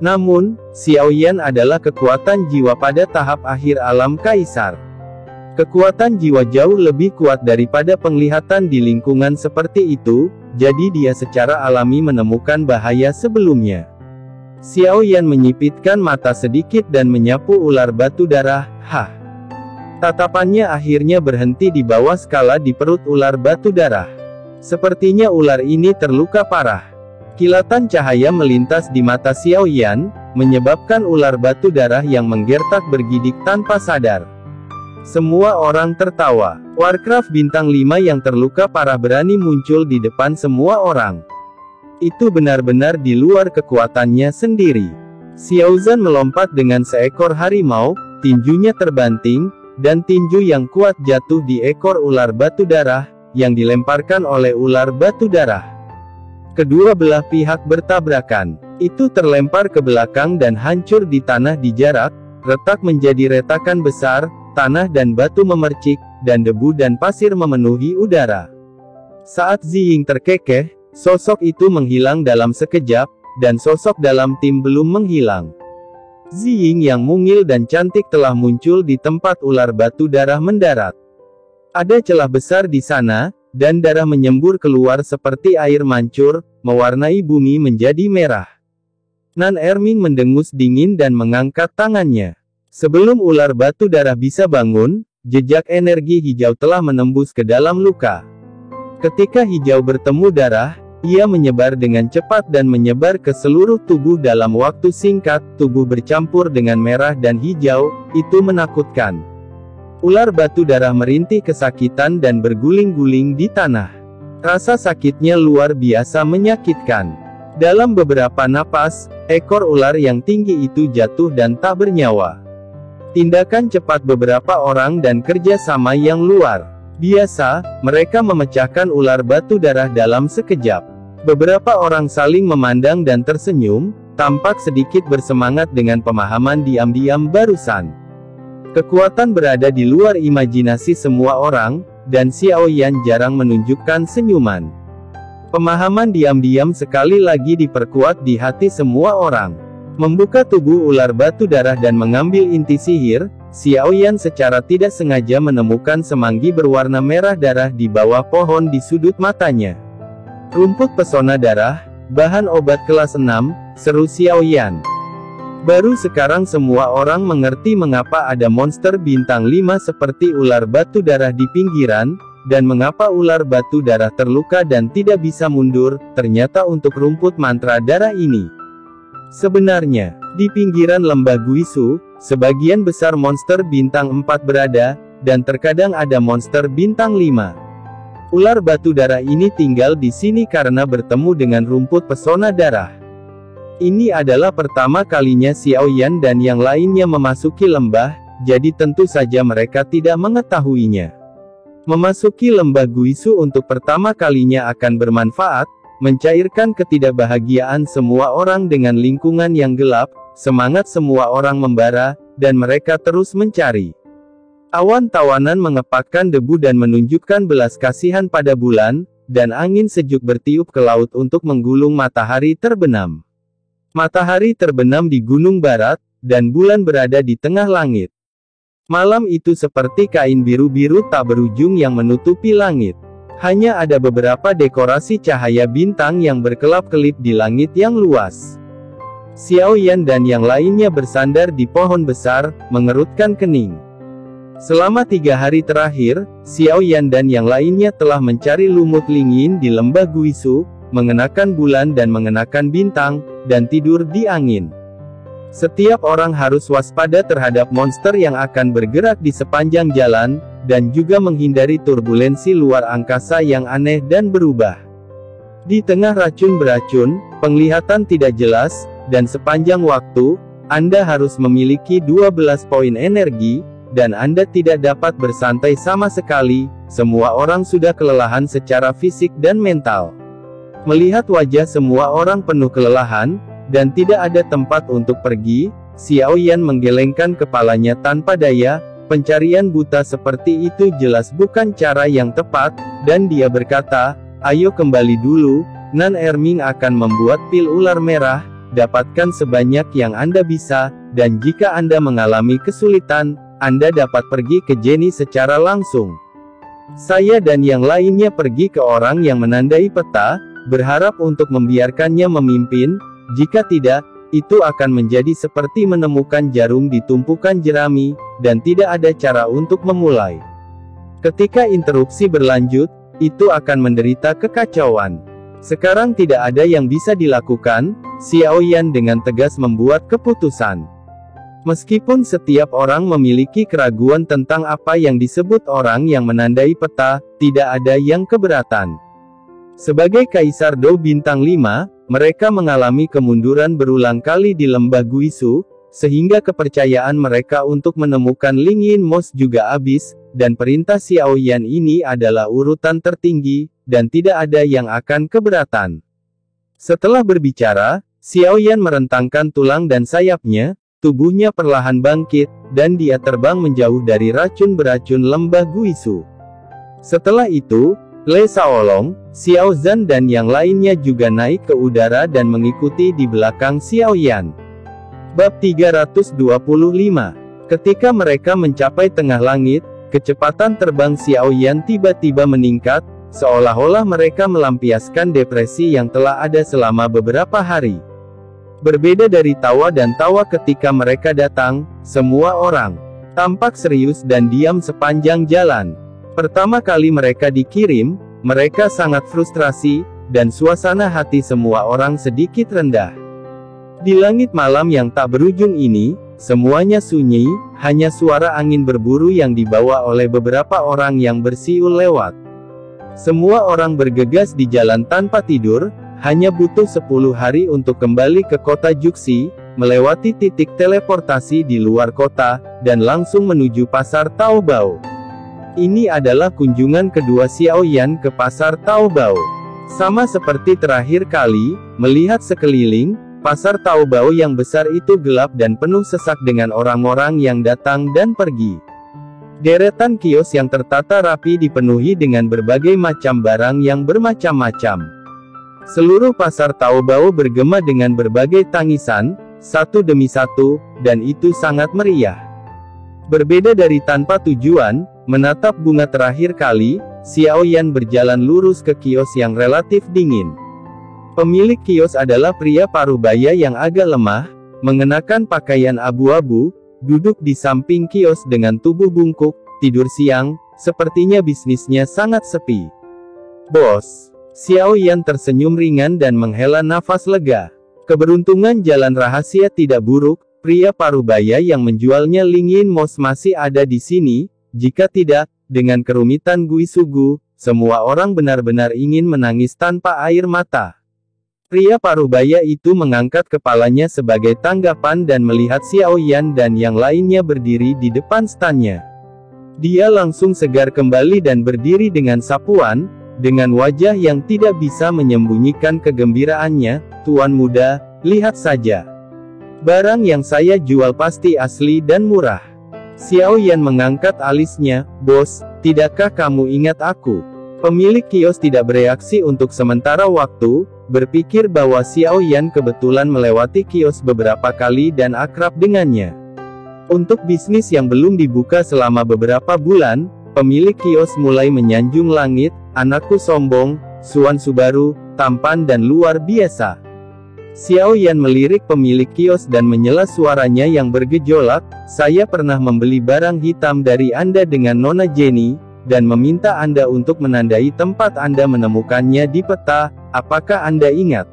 Namun, Xiao Yan adalah kekuatan jiwa pada tahap akhir alam kaisar. Kekuatan jiwa jauh lebih kuat daripada penglihatan di lingkungan seperti itu, jadi dia secara alami menemukan bahaya sebelumnya. Xiao Yan menyipitkan mata sedikit dan menyapu ular batu darah. Hah! Tatapannya akhirnya berhenti di bawah skala di perut ular batu darah. Sepertinya ular ini terluka parah. Kilatan cahaya melintas di mata Xiao Yan, menyebabkan ular batu darah yang menggertak bergidik tanpa sadar. Semua orang tertawa. Warcraft bintang 5 yang terluka parah berani muncul di depan semua orang. Itu benar-benar di luar kekuatannya sendiri. Xiao Zhan melompat dengan seekor harimau, tinjunya terbanting, dan tinju yang kuat jatuh di ekor ular batu darah, yang dilemparkan oleh ular batu darah. Kedua belah pihak bertabrakan. Itu terlempar ke belakang dan hancur di tanah di jarak, retak menjadi retakan besar, tanah dan batu memercik, dan debu dan pasir memenuhi udara. Saat Ziying terkekeh, sosok itu menghilang dalam sekejap, dan sosok dalam tim belum menghilang. Ziying yang mungil dan cantik telah muncul di tempat ular batu darah mendarat. Ada celah besar di sana, dan darah menyembur keluar seperti air mancur, mewarnai bumi menjadi merah. Nan Erming mendengus dingin dan mengangkat tangannya. Sebelum ular batu darah bisa bangun, jejak energi hijau telah menembus ke dalam luka. Ketika hijau bertemu darah, ia menyebar dengan cepat dan menyebar ke seluruh tubuh dalam waktu singkat. Tubuh bercampur dengan merah dan hijau, itu menakutkan. Ular batu darah merintih kesakitan dan berguling-guling di tanah. Rasa sakitnya luar biasa menyakitkan. Dalam beberapa napas, ekor ular yang tinggi itu jatuh dan tak bernyawa. Tindakan cepat beberapa orang dan kerja sama yang luar biasa, mereka memecahkan ular batu darah dalam sekejap. Beberapa orang saling memandang dan tersenyum, tampak sedikit bersemangat dengan pemahaman diam-diam barusan. Kekuatan berada di luar imajinasi semua orang, dan Xiao Yan jarang menunjukkan senyuman. Pemahaman diam-diam sekali lagi diperkuat di hati semua orang. Membuka tubuh ular batu darah dan mengambil inti sihir, Xiao Yan secara tidak sengaja menemukan semanggi berwarna merah darah di bawah pohon di sudut matanya. Rumput pesona darah, bahan obat kelas 6, seru Xiao Yan. Baru sekarang semua orang mengerti mengapa ada monster bintang 5 seperti ular batu darah di pinggiran, dan mengapa ular batu darah terluka dan tidak bisa mundur, ternyata untuk rumput mantra darah ini. Sebenarnya, di pinggiran lembah Guisu, sebagian besar monster bintang 4 berada, dan terkadang ada monster bintang 5. Ular batu darah ini tinggal di sini karena bertemu dengan rumput pesona darah. Ini adalah pertama kalinya Xiao Yan dan yang lainnya memasuki lembah, jadi tentu saja mereka tidak mengetahuinya. Memasuki lembah Guisu untuk pertama kalinya akan bermanfaat, mencairkan ketidakbahagiaan semua orang dengan lingkungan yang gelap, semangat semua orang membara, dan mereka terus mencari. Awan tawanan mengepakkan debu dan menunjukkan belas kasihan pada bulan, dan angin sejuk bertiup ke laut untuk menggulung matahari terbenam. Matahari terbenam di gunung barat, dan bulan berada di tengah langit. Malam itu seperti kain biru-biru tak berujung yang menutupi langit. Hanya ada beberapa dekorasi cahaya bintang yang berkelap-kelip di langit yang luas. Xiao Yan dan yang lainnya bersandar di pohon besar, mengerutkan kening. Selama 3 hari terakhir, Xiao Yan dan yang lainnya telah mencari lumut lingin di lembah Guisu, mengenakan bulan dan mengenakan bintang, dan tidur di angin. Setiap orang harus waspada terhadap monster yang akan bergerak di sepanjang jalan, dan juga menghindari turbulensi luar angkasa yang aneh dan berubah. Di tengah racun beracun, penglihatan tidak jelas, dan sepanjang waktu, Anda harus memiliki 12 poin energi, dan Anda tidak dapat bersantai sama sekali. Semua orang sudah kelelahan secara fisik dan mental. Melihat wajah semua orang penuh kelelahan, dan tidak ada tempat untuk pergi, Xiao Yan menggelengkan kepalanya tanpa daya, pencarian buta seperti itu jelas bukan cara yang tepat, dan dia berkata, ayo kembali dulu, Nan Erming akan membuat pil ular merah, dapatkan sebanyak yang Anda bisa, dan jika Anda mengalami kesulitan, Anda dapat pergi ke Jenny secara langsung. Saya dan yang lainnya pergi ke orang yang menandai peta, berharap untuk membiarkannya memimpin, jika tidak, itu akan menjadi seperti menemukan jarum di tumpukan jerami, dan tidak ada cara untuk memulai. Ketika interupsi berlanjut, itu akan menderita kekacauan. Sekarang tidak ada yang bisa dilakukan, Xiao Yan dengan tegas membuat keputusan. Meskipun setiap orang memiliki keraguan tentang apa yang disebut orang yang menandai peta, tidak ada yang keberatan. Sebagai Kaisar Dou Bintang 5, mereka mengalami kemunduran berulang kali di lembah Guisu, sehingga kepercayaan mereka untuk menemukan Ling Yin Mos juga habis, dan perintah Xiao Yan ini adalah urutan tertinggi, dan tidak ada yang akan keberatan. Setelah berbicara, Xiao Yan merentangkan tulang dan sayapnya, tubuhnya perlahan bangkit, dan dia terbang menjauh dari racun beracun lembah Guisu. Setelah itu, Le Shaolong, Xiao Zhan dan yang lainnya juga naik ke udara dan mengikuti di belakang Xiao Yan. Bab 325. Ketika mereka mencapai tengah langit, kecepatan terbang Xiao Yan tiba-tiba meningkat, seolah-olah mereka melampiaskan depresi yang telah ada selama beberapa hari. Berbeda dari Tawa dan Tawa ketika mereka datang, semua orang tampak serius dan diam sepanjang jalan. Pertama kali mereka dikirim, mereka sangat frustrasi, dan suasana hati semua orang sedikit rendah. Di langit malam yang tak berujung ini, semuanya sunyi, hanya suara angin berburu yang dibawa oleh beberapa orang yang bersiul lewat. Semua orang bergegas di jalan tanpa tidur, hanya butuh 10 hari untuk kembali ke kota Juxi, melewati titik teleportasi di luar kota, dan langsung menuju pasar Taobao. Ini adalah kunjungan kedua Xiao Yan ke pasar Taobao. Sama seperti terakhir kali, melihat sekeliling, pasar Taobao yang besar itu gelap dan penuh sesak dengan orang-orang yang datang dan pergi. Deretan kios yang tertata rapi dipenuhi dengan berbagai macam barang yang bermacam-macam. Seluruh pasar Taobao bergema dengan berbagai tangisan, satu demi satu, dan itu sangat meriah. Berbeda dari tanpa tujuan, menatap bunga terakhir kali, Xiao Yan berjalan lurus ke kios yang relatif dingin. Pemilik kios adalah pria parubaya yang agak lemah, mengenakan pakaian abu-abu, duduk di samping kios dengan tubuh bungkuk, tidur siang, sepertinya bisnisnya sangat sepi. Bos. Xiao Yan tersenyum ringan dan menghela nafas lega. Keberuntungan jalan rahasia tidak buruk, pria parubaya yang menjualnya Ling Yin Mos masih ada di sini, jika tidak, dengan kerumitan Guisugu, semua orang benar-benar ingin menangis tanpa air mata. Pria parubaya itu mengangkat kepalanya sebagai tanggapan dan melihat Xiao Yan dan yang lainnya berdiri di depan standnya. Dia langsung segar kembali dan berdiri dengan sapuan, dengan wajah yang tidak bisa menyembunyikan kegembiraannya. Tuan muda, lihat saja. Barang yang saya jual pasti asli dan murah. Xiao Yan mengangkat alisnya, bos, tidakkah kamu ingat aku? Pemilik kios tidak bereaksi untuk sementara waktu, berpikir bahwa Xiao Yan kebetulan melewati kios beberapa kali dan akrab dengannya. Untuk bisnis yang belum dibuka selama beberapa bulan, pemilik kios mulai menyanjung langit, anakku sombong, Suan Subaru, tampan dan luar biasa. Xiao Yan melirik pemilik kios dan menyela suaranya yang bergejolak, saya pernah membeli barang hitam dari Anda dengan Nona Jenny, dan meminta Anda untuk menandai tempat Anda menemukannya di peta, apakah Anda ingat?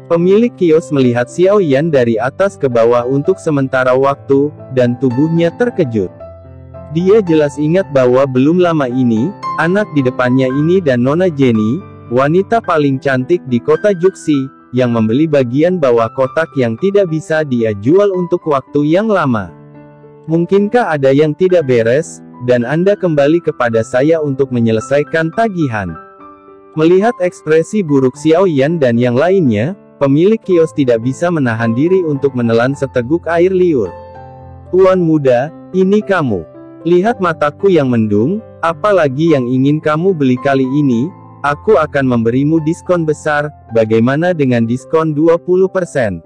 Pemilik kios melihat Xiao Yan dari atas ke bawah untuk sementara waktu, dan tubuhnya terkejut. Dia jelas ingat bahwa belum lama ini, anak di depannya ini dan Nona Jenny, wanita paling cantik di kota Juxi, yang membeli bagian bawah kotak yang tidak bisa dia jual untuk waktu yang lama. Mungkinkah ada yang tidak beres, dan Anda kembali kepada saya untuk menyelesaikan tagihan? Melihat ekspresi buruk Xiao Yan dan yang lainnya, pemilik kios tidak bisa menahan diri untuk menelan seteguk air liur. Tuan muda, ini kamu. Lihat mataku yang mendung, apalagi yang ingin kamu beli kali ini? Aku akan memberimu diskon besar, bagaimana dengan diskon 20%?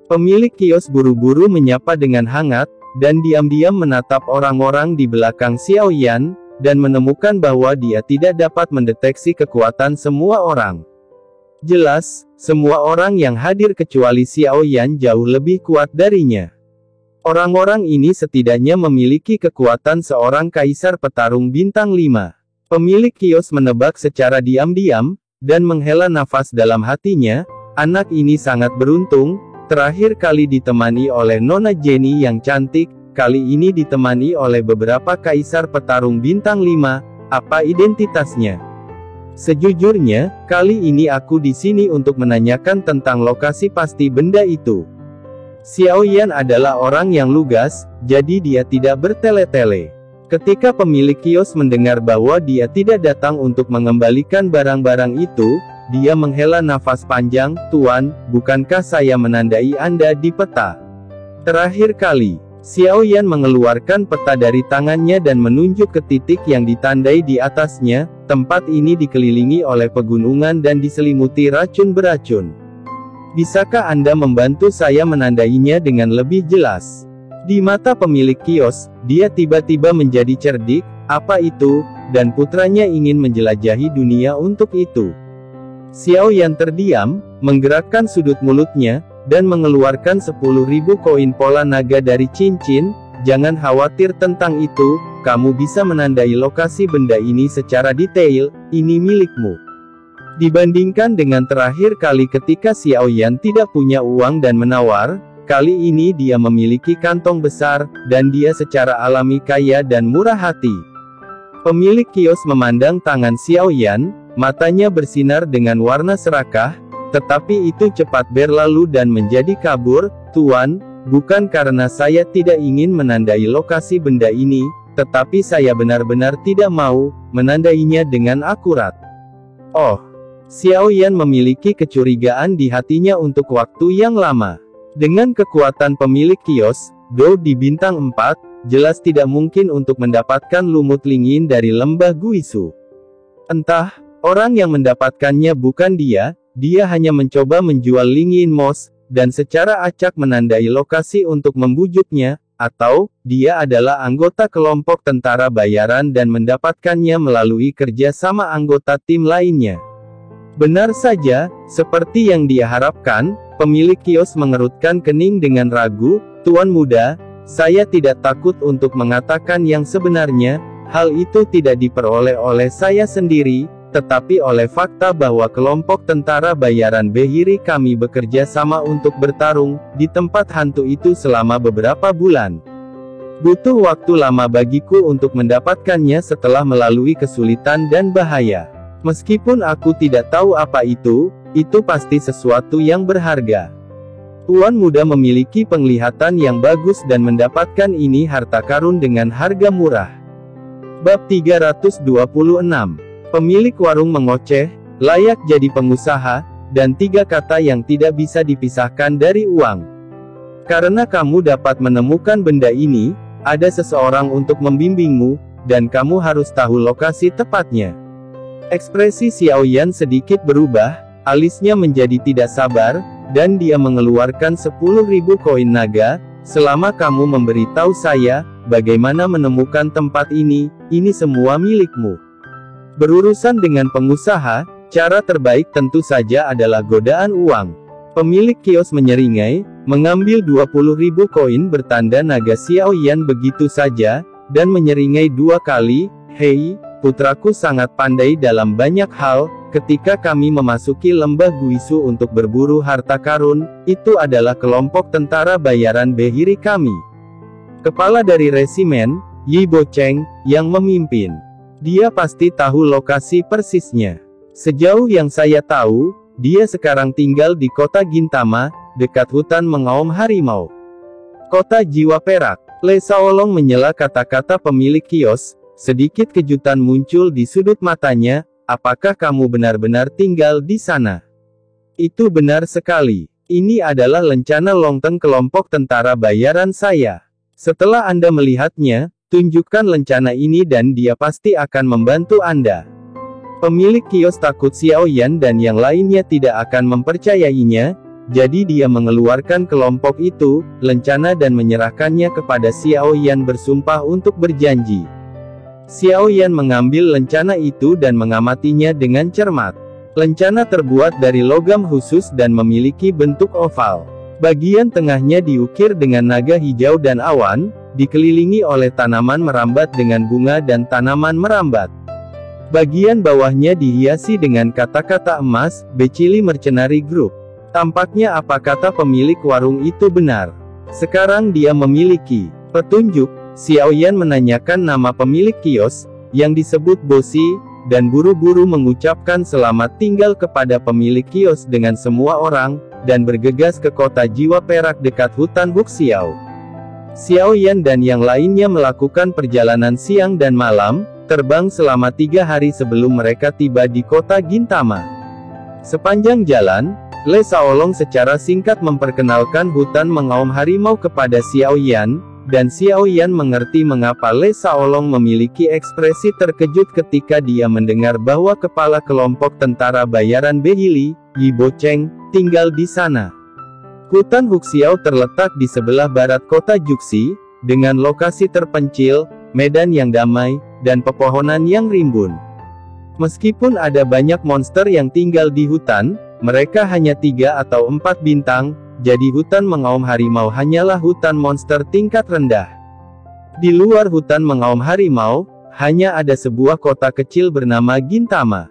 Pemilik kios buru-buru menyapa dengan hangat, dan diam-diam menatap orang-orang di belakang Xiao Yan, dan menemukan bahwa dia tidak dapat mendeteksi kekuatan semua orang. Jelas, semua orang yang hadir kecuali Xiao Yan jauh lebih kuat darinya. Orang-orang ini setidaknya memiliki kekuatan seorang kaisar petarung bintang 5. Pemilik kios menebak secara diam-diam, dan menghela nafas dalam hatinya, anak ini sangat beruntung, terakhir kali ditemani oleh Nona Jenny yang cantik, kali ini ditemani oleh beberapa kaisar petarung bintang 5, apa identitasnya? Sejujurnya, kali ini aku di sini untuk menanyakan tentang lokasi pasti benda itu. Xiao Yan adalah orang yang lugas, jadi dia tidak bertele-tele. Ketika pemilik kios mendengar bahwa dia tidak datang untuk mengembalikan barang-barang itu, dia menghela nafas panjang, "Tuan, bukankah saya menandai Anda di peta?" Terakhir kali, Xiao Yan mengeluarkan peta dari tangannya dan menunjuk ke titik yang ditandai di atasnya. Tempat ini dikelilingi oleh pegunungan dan diselimuti racun beracun. Bisakah Anda membantu saya menandainya dengan lebih jelas? Di mata pemilik kios, dia tiba-tiba menjadi cerdik, apa itu, dan putranya ingin menjelajahi dunia untuk itu. Xiao Yan terdiam, menggerakkan sudut mulutnya, dan mengeluarkan 10.000 koin pola naga dari cincin. Jangan khawatir tentang itu, kamu bisa menandai lokasi benda ini secara detail, ini milikmu. Dibandingkan dengan terakhir kali ketika Xiao Yan tidak punya uang dan menawar, kali ini dia memiliki kantong besar, dan dia secara alami kaya dan murah hati. Pemilik kios memandang tangan Xiao Yan, matanya bersinar dengan warna serakah, tetapi itu cepat berlalu dan menjadi kabur. "Tuan, bukan karena saya tidak ingin menandai lokasi benda ini, tetapi saya benar-benar tidak mau menandainya dengan akurat." Oh, Xiao Yan memiliki kecurigaan di hatinya untuk waktu yang lama. Dengan kekuatan pemilik kios, Dou di bintang 4, jelas tidak mungkin untuk mendapatkan lumut lingin dari lembah Guisu. Entah, orang yang mendapatkannya bukan dia hanya mencoba menjual lingin mos, dan secara acak menandai lokasi untuk membujuknya, atau, dia adalah anggota kelompok tentara bayaran dan mendapatkannya melalui kerja sama anggota tim lainnya. Benar saja, seperti yang dia harapkan, pemilik kios mengerutkan kening dengan ragu. "Tuan muda, saya tidak takut untuk mengatakan yang sebenarnya, hal itu tidak diperoleh oleh saya sendiri, tetapi oleh fakta bahwa kelompok tentara bayaran Behiri kami bekerja sama untuk bertarung di tempat hantu itu selama beberapa bulan. Butuh waktu lama bagiku untuk mendapatkannya setelah melalui kesulitan dan bahaya. Meskipun aku tidak tahu apa itu pasti sesuatu yang berharga. Tuan muda memiliki penglihatan yang bagus dan mendapatkan ini harta karun dengan harga murah." Bab 326. Pemilik warung mengoceh, layak jadi pengusaha, dan 3 kata yang tidak bisa dipisahkan dari uang. Karena kamu dapat menemukan benda ini, ada seseorang untuk membimbingmu, dan kamu harus tahu lokasi tepatnya. Ekspresi Xiao Yan sedikit berubah, alisnya menjadi tidak sabar, dan dia mengeluarkan 10.000 koin naga. "Selama kamu memberitahu saya, bagaimana menemukan tempat ini semua milikmu. Berurusan dengan pengusaha, cara terbaik tentu saja adalah godaan uang." Pemilik kios menyeringai, mengambil 20.000 koin bertanda naga Xiao Yan begitu saja, dan menyeringai 2 kali, "Hei, putraku sangat pandai dalam banyak hal. Ketika kami memasuki lembah Guisu untuk berburu harta karun, itu adalah kelompok tentara bayaran Behiri kami. Kepala dari resimen, Yi Bocheng, yang memimpin. Dia pasti tahu lokasi persisnya. Sejauh yang saya tahu, dia sekarang tinggal di kota Gintama, dekat hutan mengaum harimau. Kota jiwa perak." Le Shaolong menyela kata-kata pemilik kios. Sedikit kejutan muncul di sudut matanya. "Apakah kamu benar-benar tinggal di sana?" "Itu benar sekali. Ini adalah lencana Longteng kelompok tentara bayaran saya. Setelah Anda melihatnya, Tunjukkan lencana ini dan dia pasti akan membantu Anda. Pemilik kios takut Xiao Yan dan yang lainnya tidak akan mempercayainya, jadi dia mengeluarkan kelompok itu, lencana dan menyerahkannya kepada Xiao Yan bersumpah untuk berjanji. Xiao Yan mengambil lencana itu dan mengamatinya dengan cermat. Lencana terbuat dari logam khusus dan memiliki bentuk oval. Bagian tengahnya diukir dengan naga hijau dan awan, dikelilingi oleh tanaman merambat dengan bunga dan tanaman merambat. Bagian bawahnya dihiasi dengan kata-kata emas, Becili Mercenary Group. Tampaknya apa kata pemilik warung itu benar. Sekarang dia memiliki petunjuk. Xiao Yan menanyakan nama pemilik kios, yang disebut Bosi, dan buru-buru mengucapkan selamat tinggal kepada pemilik kios dengan semua orang, dan bergegas ke kota jiwa perak dekat hutan Huxiao. Xiao Yan dan yang lainnya melakukan perjalanan siang dan malam, terbang selama 3 hari sebelum mereka tiba di kota Gintama. Sepanjang jalan, Le Shaolong secara singkat memperkenalkan hutan mengaum harimau kepada Xiao Yan, dan Xiao Yan mengerti mengapa Le Shaolong memiliki ekspresi terkejut ketika dia mendengar bahwa kepala kelompok tentara bayaran Behili, Yi Bocheng, tinggal di sana. Hutan Huxiao terletak di sebelah barat kota Juxi, dengan lokasi terpencil, medan yang damai, dan pepohonan yang rimbun. Meskipun ada banyak monster yang tinggal di hutan, mereka hanya 3 atau 4 bintang, jadi hutan mengaum harimau hanyalah hutan monster tingkat rendah. Di luar hutan mengaum harimau, hanya ada sebuah kota kecil bernama Gintama.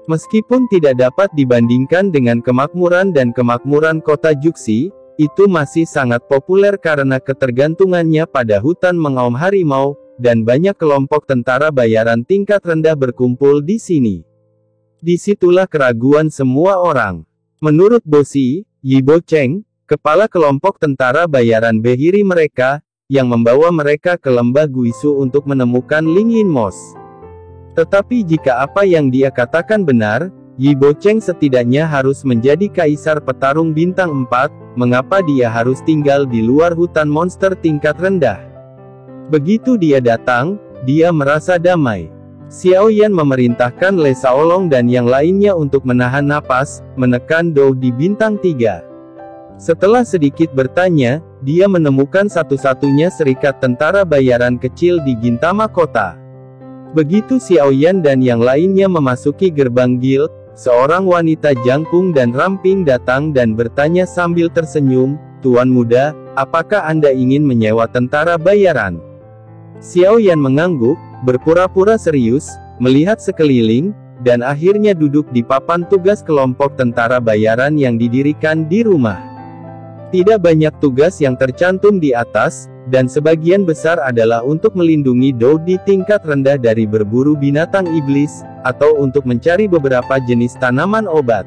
Meskipun tidak dapat dibandingkan dengan kemakmuran dan kemakmuran kota Juxi, itu masih sangat populer karena ketergantungannya pada hutan mengaum harimau, dan banyak kelompok tentara bayaran tingkat rendah berkumpul di sini. Disitulah keraguan semua orang. Menurut Bosi, Yi Bocheng, kepala kelompok tentara bayaran Behiri mereka, yang membawa mereka ke lembah Guisu untuk menemukan Ling Yin Mos. Tetapi jika apa yang dia katakan benar, Yi Bocheng setidaknya harus menjadi kaisar petarung bintang 4, mengapa dia harus tinggal di luar hutan monster tingkat rendah? Begitu dia datang, dia merasa damai. Xiao Yan memerintahkan Le Shaolong dan yang lainnya untuk menahan napas, menekan Dou di bintang 3. Setelah sedikit bertanya, dia menemukan satu-satunya serikat tentara bayaran kecil di Gintama kota. Begitu Xiao Yan dan yang lainnya memasuki gerbang guild, seorang wanita jangkung dan ramping datang dan bertanya sambil tersenyum, "Tuan muda, apakah Anda ingin menyewa tentara bayaran?" Xiao Yan mengangguk, berpura-pura serius, melihat sekeliling, dan akhirnya duduk di papan tugas kelompok tentara bayaran yang didirikan di rumah. Tidak banyak tugas yang tercantum di atas, dan sebagian besar adalah untuk melindungi Dou di tingkat rendah dari berburu binatang iblis, atau untuk mencari beberapa jenis tanaman obat.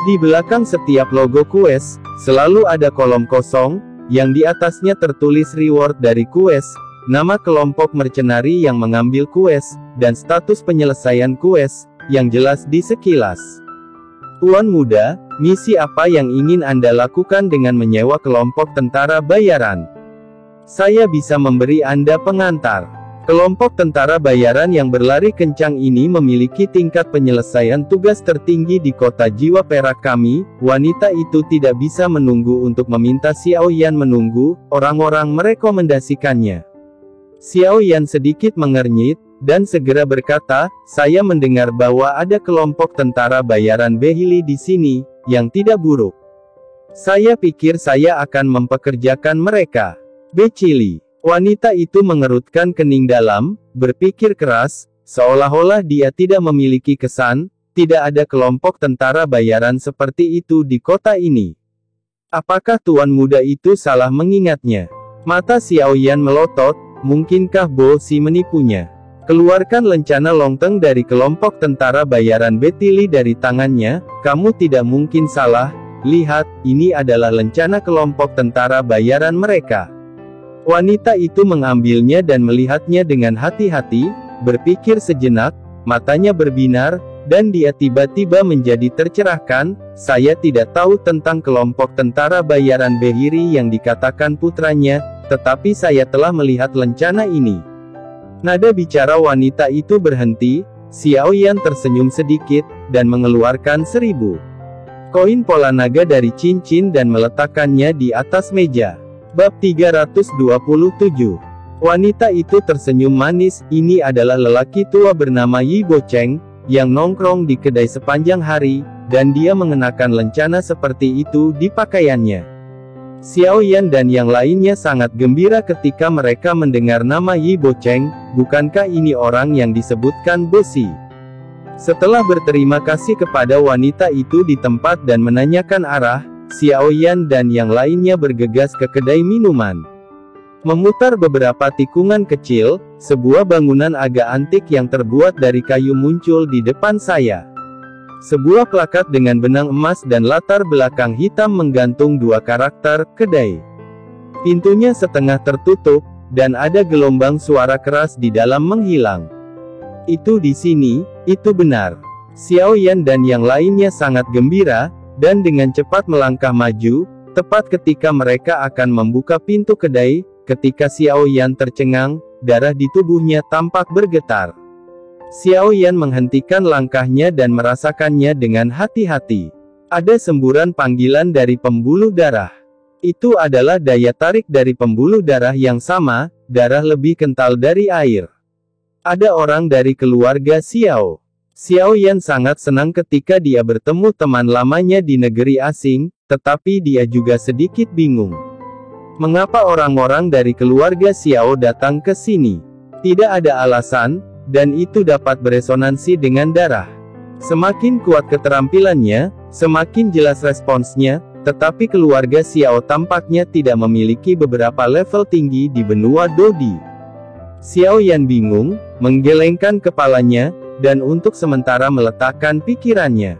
Di belakang setiap logo quest, selalu ada kolom kosong, yang di atasnya tertulis reward dari quest, nama kelompok mercenari yang mengambil quest, dan status penyelesaian quest, yang jelas di sekilas. Tuan muda, misi apa yang ingin Anda lakukan dengan menyewa kelompok tentara bayaran? Saya bisa memberi Anda pengantar. Kelompok tentara bayaran yang berlari kencang ini memiliki tingkat penyelesaian tugas tertinggi di kota jiwa perak kami. Wanita itu tidak bisa menunggu untuk meminta Xiao Yan menunggu, orang-orang merekomendasikannya. Xiao Yan sedikit mengernyit, dan segera berkata, "Saya mendengar bahwa ada kelompok tentara bayaran Behili di sini, yang tidak buruk. Saya pikir saya akan mempekerjakan mereka." Becili. Wanita itu mengerutkan kening dalam, berpikir keras, seolah-olah dia tidak memiliki kesan, tidak ada kelompok tentara bayaran seperti itu di kota ini. Apakah tuan muda itu salah mengingatnya? Mata Xiao Yan melotot, mungkinkah Bosi menipunya? Keluarkan lencana lonteng dari kelompok tentara bayaran Becili dari tangannya, kamu tidak mungkin salah, lihat, ini adalah lencana kelompok tentara bayaran mereka. Wanita itu mengambilnya dan melihatnya dengan hati-hati, berpikir sejenak, matanya berbinar, dan dia tiba-tiba menjadi tercerahkan. Saya tidak tahu tentang kelompok tentara bayaran Behiri yang dikatakan putranya, tetapi saya telah melihat lencana ini." Nada bicara wanita itu berhenti, Xiao Yan tersenyum sedikit, dan mengeluarkan 1000 koin pola naga dari cincin dan meletakkannya di atas meja. Bab 327. Wanita itu tersenyum manis. Ini adalah lelaki tua bernama Yi Bocheng, yang nongkrong di kedai sepanjang hari, dan dia mengenakan lencana seperti itu di pakaiannya. Xiao Yan dan yang lainnya sangat gembira ketika mereka mendengar nama Yi Bocheng. Bukankah ini orang yang disebutkan Bosi? Setelah berterima kasih kepada wanita itu di tempat dan menanyakan arah, Xiao Yan dan yang lainnya bergegas ke kedai minuman. Memutar beberapa tikungan kecil, sebuah bangunan agak antik yang terbuat dari kayu muncul di depan saya. Sebuah plakat dengan benang emas dan latar belakang hitam menggantung dua karakter, kedai. Pintunya setengah tertutup, dan ada gelombang suara keras di dalam menghilang. "Itu di sini, itu benar." Xiao Yan dan yang lainnya sangat gembira, dan dengan cepat melangkah maju, tepat ketika mereka akan membuka pintu kedai. Ketika Xiao Yan tercengang, darah di tubuhnya tampak bergetar. Xiao Yan menghentikan langkahnya dan merasakannya dengan hati-hati. Ada semburan panggilan dari pembuluh darah. Itu adalah daya tarik dari pembuluh darah yang sama, darah lebih kental dari air. Ada orang dari keluarga Xiao. Xiao Yan sangat senang ketika dia bertemu teman lamanya di negeri asing, tetapi dia juga sedikit bingung. Mengapa orang-orang dari keluarga Xiao datang ke sini? Tidak ada alasan, dan itu dapat beresonansi dengan darah. Semakin kuat keterampilannya, semakin jelas responsnya, tetapi keluarga Xiao tampaknya tidak memiliki beberapa level tinggi di benua Dodi. Xiao Yan bingung, menggelengkan kepalanya, dan untuk sementara meletakkan pikirannya.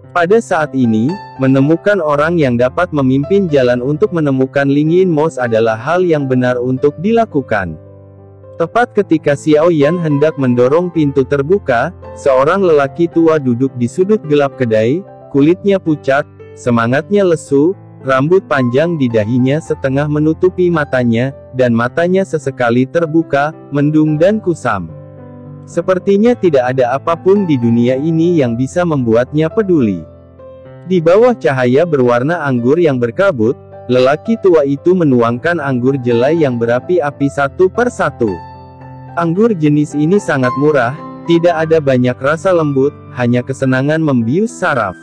Pada saat ini, menemukan orang yang dapat memimpin jalan untuk menemukan Ling Yin Mos adalah hal yang benar untuk dilakukan. Tepat ketika Xiao Yan hendak mendorong pintu terbuka, seorang lelaki tua duduk di sudut gelap kedai, kulitnya pucat, semangatnya lesu, rambut panjang di dahinya setengah menutupi matanya, dan matanya sesekali terbuka, mendung dan kusam. Sepertinya tidak ada apapun di dunia ini yang bisa membuatnya peduli. Di bawah cahaya berwarna anggur yang berkabut, lelaki tua itu menuangkan anggur jelai yang berapi-api satu per satu. Anggur jenis ini sangat murah, tidak ada banyak rasa lembut, hanya kesenangan membius saraf.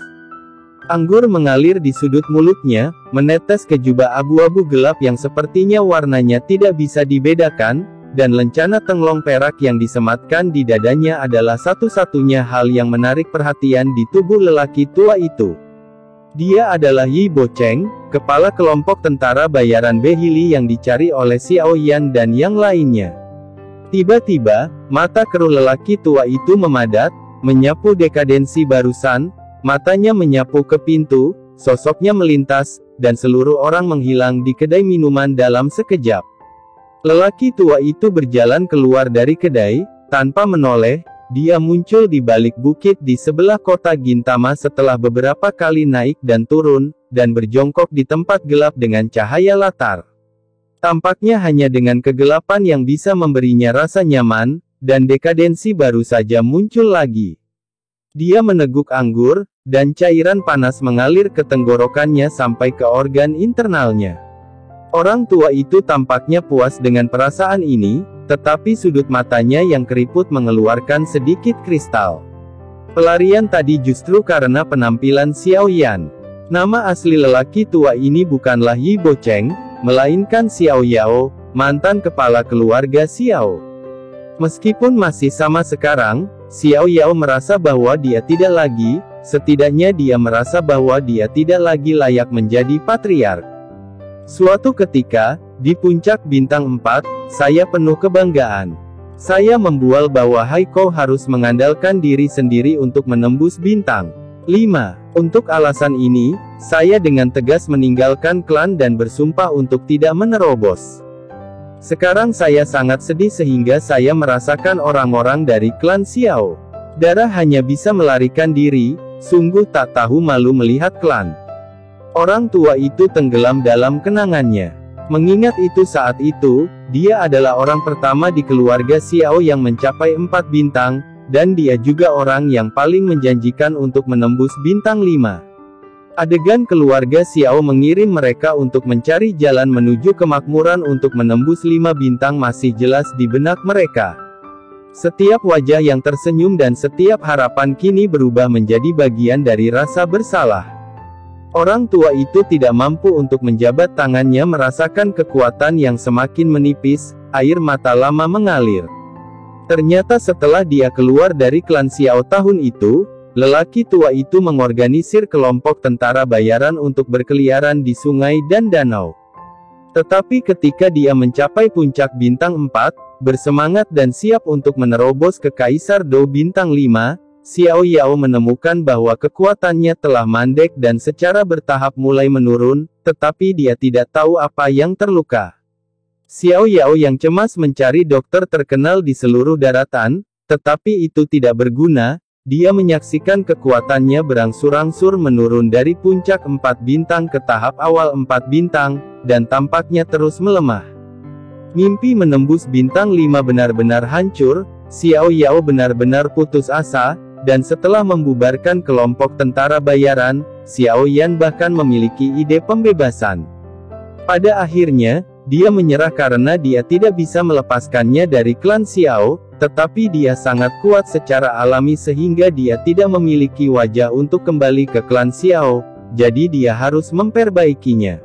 Anggur mengalir di sudut mulutnya, menetes ke jubah abu-abu gelap yang sepertinya warnanya tidak bisa dibedakan, dan lencana tenglong perak yang disematkan di dadanya adalah satu-satunya hal yang menarik perhatian di tubuh lelaki tua itu. Dia adalah Yi Bocheng, kepala kelompok tentara bayaran Behili yang dicari oleh Xiao Yan dan yang lainnya. Tiba-tiba, mata keruh lelaki tua itu memadat, menyapu dekadensi barusan, matanya menyapu ke pintu, sosoknya melintas, dan seluruh orang menghilang di kedai minuman dalam sekejap. Lelaki tua itu berjalan keluar dari kedai, tanpa menoleh, dia muncul di balik bukit di sebelah kota Gintama setelah beberapa kali naik dan turun, dan berjongkok di tempat gelap dengan cahaya latar. Tampaknya hanya dengan kegelapan yang bisa memberinya rasa nyaman, dan dekadensi baru saja muncul lagi. Dia meneguk anggur, dan cairan panas mengalir ke tenggorokannya sampai ke organ internalnya. Orang tua itu tampaknya puas dengan perasaan ini, tetapi sudut matanya yang keriput mengeluarkan sedikit kristal. Pelarian tadi justru karena penampilan Xiao Yan. Nama asli lelaki tua ini bukanlah Yi Bocheng, melainkan Xiao Yao, mantan kepala keluarga Xiao. Meskipun masih sama sekarang, Xiao Yao merasa bahwa dia tidak lagi, setidaknya dia merasa bahwa dia tidak lagi layak menjadi patriark. Suatu ketika, di puncak bintang 4, saya penuh kebanggaan. Saya membual bahwa Haiko harus mengandalkan diri sendiri untuk menembus bintang 5. Untuk alasan ini, saya dengan tegas meninggalkan klan dan bersumpah untuk tidak menerobos. Sekarang saya sangat sedih sehingga saya merasakan orang-orang dari klan Xiao. Darah hanya bisa melarikan diri, sungguh tak tahu malu melihat klan. Orang tua itu tenggelam dalam kenangannya. Mengingat itu saat itu, dia adalah orang pertama di keluarga Xiao yang mencapai 4 bintang, dan dia juga orang yang paling menjanjikan untuk menembus bintang 5. Adegan keluarga Xiao mengirim mereka untuk mencari jalan menuju kemakmuran untuk menembus 5 bintang masih jelas di benak mereka. Setiap wajah yang tersenyum dan setiap harapan kini berubah menjadi bagian dari rasa bersalah. Orang tua itu tidak mampu untuk menjabat tangannya merasakan kekuatan yang semakin menipis, air mata lama mengalir. Ternyata setelah dia keluar dari klan Xiao tahun itu, lelaki tua itu mengorganisir kelompok tentara bayaran untuk berkeliaran di sungai dan danau. Tetapi ketika dia mencapai puncak bintang 4, bersemangat dan siap untuk menerobos ke Kaisar Do bintang 5, Xiao Yao menemukan bahwa kekuatannya telah mandek dan secara bertahap mulai menurun, tetapi dia tidak tahu apa yang terluka. Xiao Yao yang cemas mencari dokter terkenal di seluruh daratan, tetapi itu tidak berguna, dia menyaksikan kekuatannya berangsur-angsur menurun dari puncak 4 bintang ke tahap awal 4 bintang, dan tampaknya terus melemah. Mimpi menembus bintang 5 benar-benar hancur, Xiao Yao benar-benar putus asa, dan setelah membubarkan kelompok tentara bayaran, Xiao Yan bahkan memiliki ide pembebasan. Pada akhirnya, dia menyerah karena dia tidak bisa melepaskannya dari klan Xiao, tetapi dia sangat kuat secara alami sehingga dia tidak memiliki wajah untuk kembali ke klan Xiao, jadi dia harus memperbaikinya.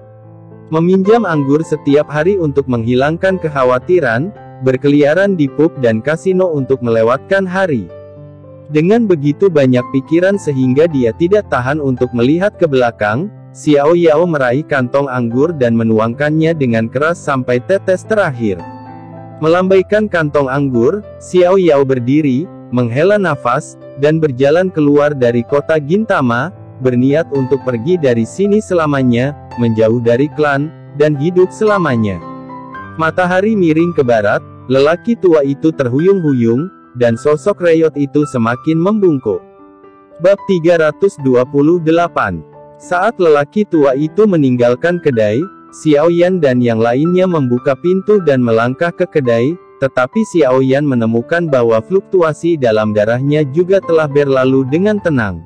Meminjam anggur setiap hari untuk menghilangkan kekhawatiran, berkeliaran di pub dan kasino untuk melewatkan hari. Dengan begitu banyak pikiran sehingga dia tidak tahan untuk melihat ke belakang, Xiao Yao meraih kantong anggur dan menuangkannya dengan keras sampai tetes terakhir. Melambaikan kantong anggur, Xiao Yao berdiri, menghela nafas, dan berjalan keluar dari kota Gintama, berniat untuk pergi dari sini selamanya, menjauh dari klan, dan hidup selamanya. Matahari miring ke barat, lelaki tua itu terhuyung-huyung, dan sosok Reyot itu semakin membungkuk. Bab 328. Saat lelaki tua itu meninggalkan kedai, Xiao Yan dan yang lainnya membuka pintu dan melangkah ke kedai, tetapi Xiao Yan menemukan bahwa fluktuasi dalam darahnya juga telah berlalu dengan tenang.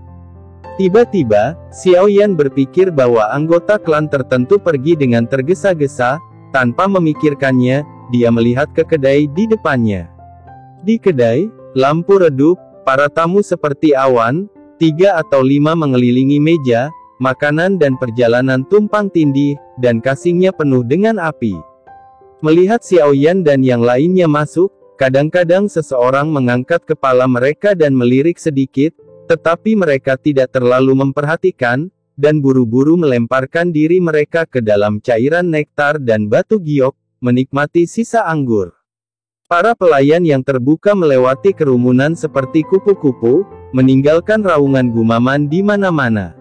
Tiba-tiba, Xiao Yan berpikir bahwa anggota klan tertentu pergi dengan tergesa-gesa, tanpa memikirkannya, dia melihat ke kedai di depannya. Di kedai, lampu redup, para tamu seperti awan, 3 atau 5 mengelilingi meja, makanan dan perjalanan tumpang tindih, dan kasingnya penuh dengan api. Melihat Xiao Yan dan yang lainnya masuk, kadang-kadang seseorang mengangkat kepala mereka dan melirik sedikit, tetapi mereka tidak terlalu memperhatikan, dan buru-buru melemparkan diri mereka ke dalam cairan nektar dan batu giok, menikmati sisa anggur. Para pelayan yang terbuka melewati kerumunan seperti kupu-kupu, meninggalkan raungan gumaman di mana-mana.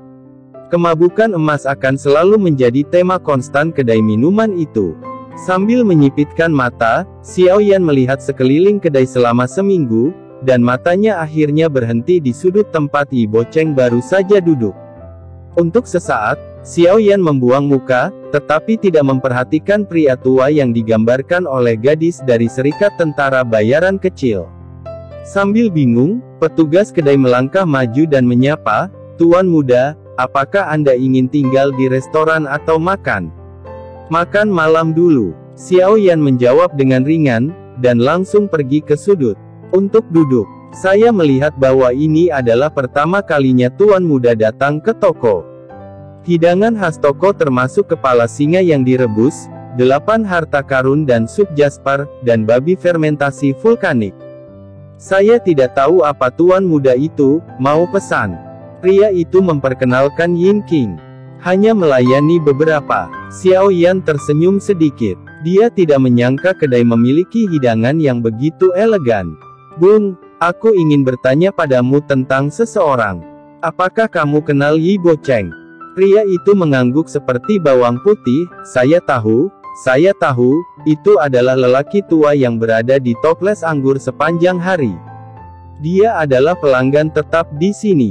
Kemabukan emas akan selalu menjadi tema konstan kedai minuman itu. Sambil menyipitkan mata, Xiao Yan melihat sekeliling kedai selama seminggu, dan matanya akhirnya berhenti di sudut tempat Yi Boceng baru saja duduk. Untuk sesaat, Xiao Yan membuang muka, tetapi tidak memperhatikan pria tua yang digambarkan oleh gadis dari serikat tentara bayaran kecil. Sambil bingung, petugas kedai melangkah maju dan menyapa, "Tuan muda, apakah Anda ingin tinggal di restoran atau makan? Makan malam dulu." Xiao Yan menjawab dengan ringan, dan langsung pergi ke sudut. "Untuk duduk. Saya melihat bahwa ini adalah pertama kalinya Tuan muda datang ke toko. Hidangan khas toko termasuk kepala singa yang direbus, 8 harta karun dan sup jasper, dan babi fermentasi vulkanik. Saya tidak tahu apa tuan muda itu mau pesan." Pria itu memperkenalkan Yin King. "Hanya melayani beberapa." Xiao Yan tersenyum sedikit. Dia tidak menyangka kedai memiliki hidangan yang begitu elegan. "Bung, aku ingin bertanya padamu tentang seseorang. Apakah kamu kenal Yi Boceng?" Pria itu mengangguk seperti bawang putih. Saya tahu, itu adalah lelaki tua yang berada di toples anggur sepanjang hari. Dia adalah pelanggan tetap di sini.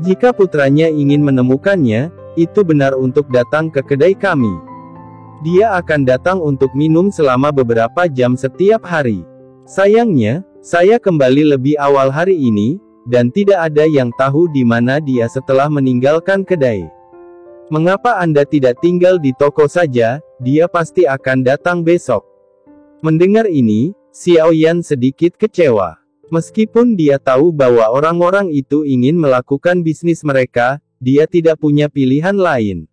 Jika putranya ingin menemukannya, itu benar untuk datang ke kedai kami." Dia akan datang untuk minum selama beberapa jam setiap hari. Sayangnya, saya kembali lebih awal hari ini, dan tidak ada yang tahu di mana dia setelah meninggalkan kedai. Mengapa Anda tidak tinggal di toko saja? Dia pasti akan datang besok. Mendengar ini, Xiao Yan sedikit kecewa. Meskipun dia tahu bahwa orang-orang itu ingin melakukan bisnis mereka, dia tidak punya pilihan lain.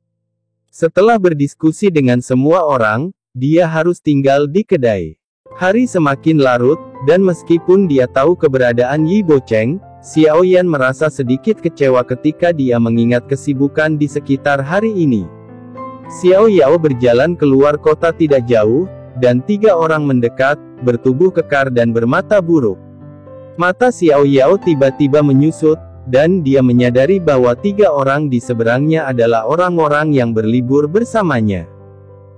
Setelah berdiskusi dengan semua orang, dia harus tinggal di kedai. Hari semakin larut, dan meskipun dia tahu keberadaan Yi Bocheng, Xiao Yan merasa sedikit kecewa ketika dia mengingat kesibukan di sekitar hari ini. Xiao Yao berjalan keluar kota tidak jauh, dan 3 orang mendekat, bertubuh kekar dan bermata buruk. Mata Xiao Yao tiba-tiba menyusut, dan dia menyadari bahwa 3 orang di seberangnya adalah orang-orang yang berlibur bersamanya.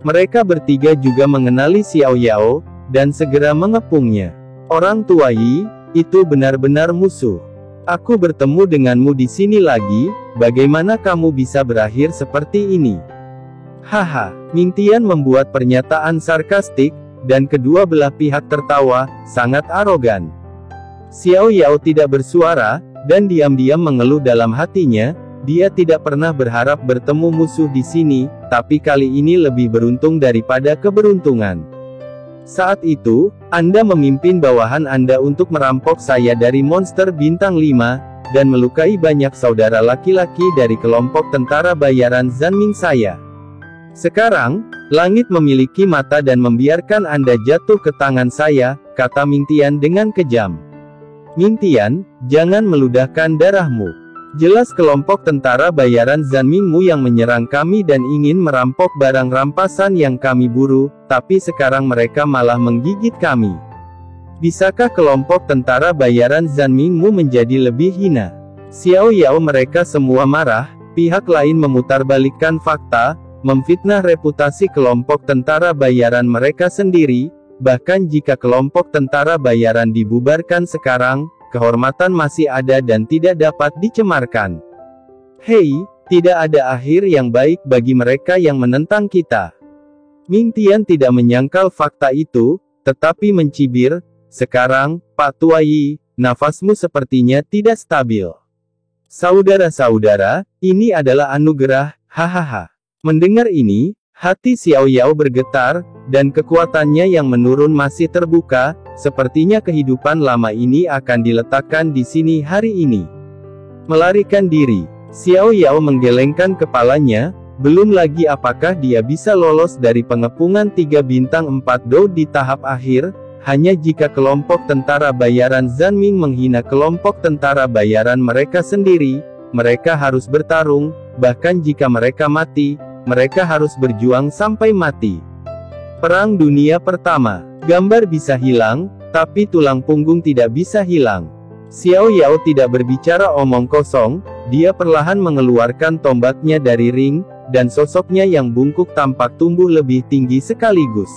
Mereka bertiga juga mengenali Xiao Yao, dan segera mengepungnya. Orang tua Yi, itu benar-benar musuh. Aku bertemu denganmu di sini lagi, bagaimana kamu bisa berakhir seperti ini? Haha, Ming Tian membuat pernyataan sarkastik, dan kedua belah pihak tertawa, sangat arogan. Xiao Yao tidak bersuara, dan diam-diam mengeluh dalam hatinya, dia tidak pernah berharap bertemu musuh di sini, tapi kali ini lebih beruntung daripada keberuntungan. Saat itu, Anda memimpin bawahan Anda untuk merampok saya dari monster bintang 5, dan melukai banyak saudara laki-laki dari kelompok tentara bayaran Zanming saya. Sekarang, langit memiliki mata dan membiarkan Anda jatuh ke tangan saya, kata Ming Tian dengan kejam. Ming Tian, jangan meludahkan darahmu. Jelas kelompok tentara bayaran Zanmingmu yang menyerang kami dan ingin merampok barang rampasan yang kami buru, tapi sekarang mereka malah menggigit kami. Bisakah kelompok tentara bayaran Zanmingmu menjadi lebih hina? Xiao Yao mereka semua marah, pihak lain memutarbalikkan fakta, memfitnah reputasi kelompok tentara bayaran mereka sendiri. Bahkan jika kelompok tentara bayaran dibubarkan sekarang, kehormatan masih ada dan tidak dapat dicemarkan. Hei, tidak ada akhir yang baik bagi mereka yang menentang kita. Ming Tian tidak menyangkal fakta itu, tetapi mencibir, sekarang, Pak Tua Yi, nafasmu sepertinya tidak stabil. Saudara-saudara, ini adalah anugerah, hahaha. Mendengar ini, hati Xiao Yao bergetar, dan kekuatannya yang menurun masih terbuka, sepertinya kehidupan lama ini akan diletakkan di sini hari ini. Melarikan diri, Xiao Yao menggelengkan kepalanya, belum lagi apakah dia bisa lolos dari pengepungan 3 bintang 4 Dou di tahap akhir, hanya jika kelompok tentara bayaran Zanming menghina kelompok tentara bayaran mereka sendiri, mereka harus bertarung, bahkan jika mereka mati, mereka harus berjuang sampai mati. Perang Dunia Pertama. Gambar bisa hilang, tapi tulang punggung tidak bisa hilang. Xiao Yao tidak berbicara omong kosong, dia perlahan mengeluarkan tombaknya dari ring, dan sosoknya yang bungkuk tampak tumbuh lebih tinggi sekaligus.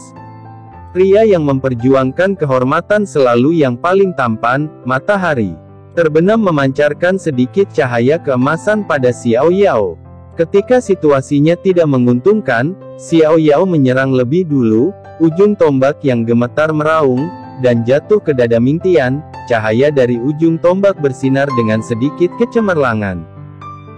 Pria yang memperjuangkan kehormatan selalu yang paling tampan, matahari. Terbenam memancarkan sedikit cahaya keemasan pada Xiao Yao. Ketika situasinya tidak menguntungkan, Xiao Yao menyerang lebih dulu, ujung tombak yang gemetar meraung, dan jatuh ke dada Ming Tian, cahaya dari ujung tombak bersinar dengan sedikit kecemerlangan.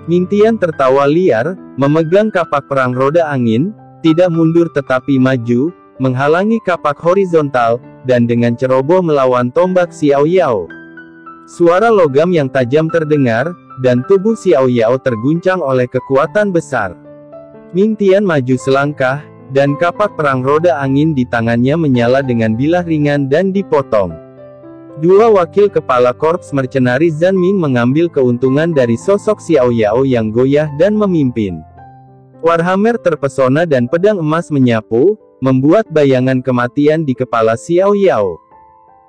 Ming Tian tertawa liar, memegang kapak perang roda angin, tidak mundur tetapi maju, menghalangi kapak horizontal, dan dengan ceroboh melawan tombak Xiao Yao. Suara logam yang tajam terdengar, dan tubuh Xiao Yao terguncang oleh kekuatan besar. Ming Tian maju selangkah, dan kapak perang roda angin di tangannya menyala dengan bilah ringan dan dipotong. 2 wakil kepala korps mercenari Zanming mengambil keuntungan dari sosok Xiao Yao yang goyah dan memimpin. Warhammer terpesona dan pedang emas menyapu, membuat bayangan kematian di kepala Xiao Yao.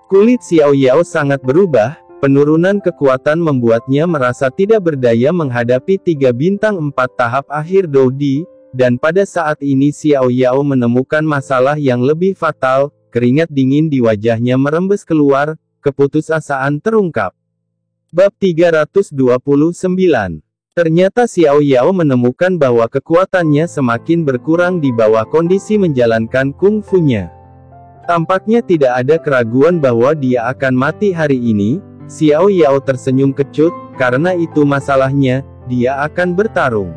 Kulit Xiao Yao sangat berubah. Penurunan kekuatan membuatnya merasa tidak berdaya menghadapi 3 bintang 4 tahap akhir Doudi, dan pada saat ini Xiao Yao menemukan masalah yang lebih fatal, keringat dingin di wajahnya merembes keluar, keputusasaan terungkap. Bab 329. Ternyata Xiao Yao menemukan bahwa kekuatannya semakin berkurang di bawah kondisi menjalankan kungfunya. Tampaknya tidak ada keraguan bahwa dia akan mati hari ini. Xiao Yao tersenyum kecut, karena itu masalahnya, dia akan bertarung.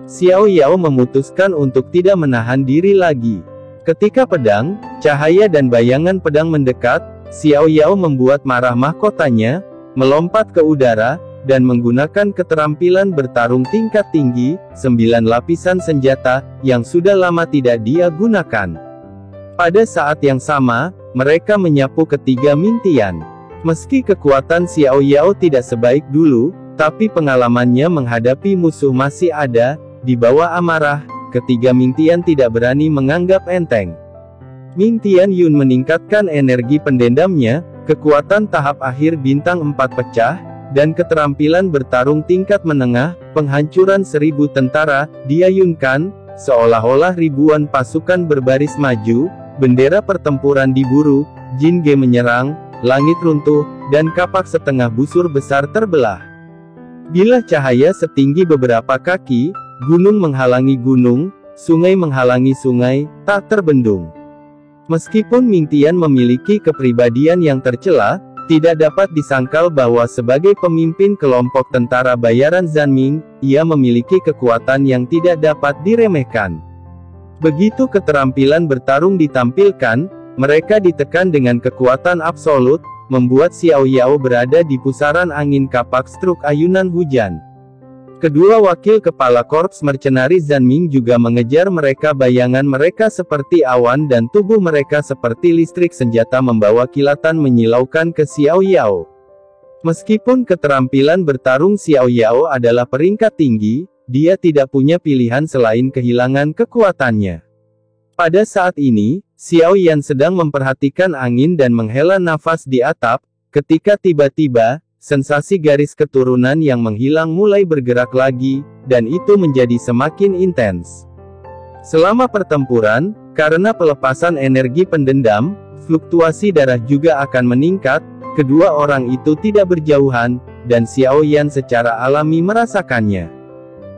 Xiao Yao memutuskan untuk tidak menahan diri lagi. Ketika pedang, cahaya dan bayangan pedang mendekat, Xiao Yao membuat marah mahkotanya, melompat ke udara, dan menggunakan keterampilan bertarung tingkat tinggi, 9 lapisan senjata, yang sudah lama tidak dia gunakan. Pada saat yang sama, mereka menyapu ketiga Ming Tian. Meski kekuatan Xiao Yao tidak sebaik dulu, tapi pengalamannya menghadapi musuh masih ada. Di bawah amarah, ketiga Ming Tian tidak berani menganggap enteng. Ming Tian Yun meningkatkan energi pendendamnya, kekuatan tahap akhir bintang 4 pecah, dan keterampilan bertarung tingkat menengah, penghancuran 1000 tentara, diayunkan, seolah-olah ribuan pasukan berbaris maju, bendera pertempuran diburu, Jin Ge menyerang, langit runtuh, dan kapak setengah busur besar terbelah. Bila cahaya setinggi beberapa kaki, gunung menghalangi gunung, sungai menghalangi sungai, tak terbendung. Meskipun Ming Tian memiliki kepribadian yang tercela, tidak dapat disangkal bahwa sebagai pemimpin kelompok tentara bayaran Zanming, ia memiliki kekuatan yang tidak dapat diremehkan. Begitu keterampilan bertarung ditampilkan, mereka ditekan dengan kekuatan absolut, membuat Xiao Yao berada di pusaran angin kapak struk ayunan hujan. Kedua wakil kepala korps mercenari Zanming juga mengejar mereka. Bayangan mereka seperti awan dan tubuh mereka seperti listrik senjata membawa kilatan menyilaukan ke Xiao Yao. Meskipun keterampilan bertarung Xiao Yao adalah peringkat tinggi, dia tidak punya pilihan selain kehilangan kekuatannya. Pada saat ini, Xiao Yan sedang memperhatikan angin dan menghela nafas di atap, ketika tiba-tiba, sensasi garis keturunan yang menghilang mulai bergerak lagi, dan itu menjadi semakin intens. Selama pertempuran, karena pelepasan energi pendendam, fluktuasi darah juga akan meningkat. Kedua orang itu tidak berjauhan, dan Xiao Yan secara alami merasakannya.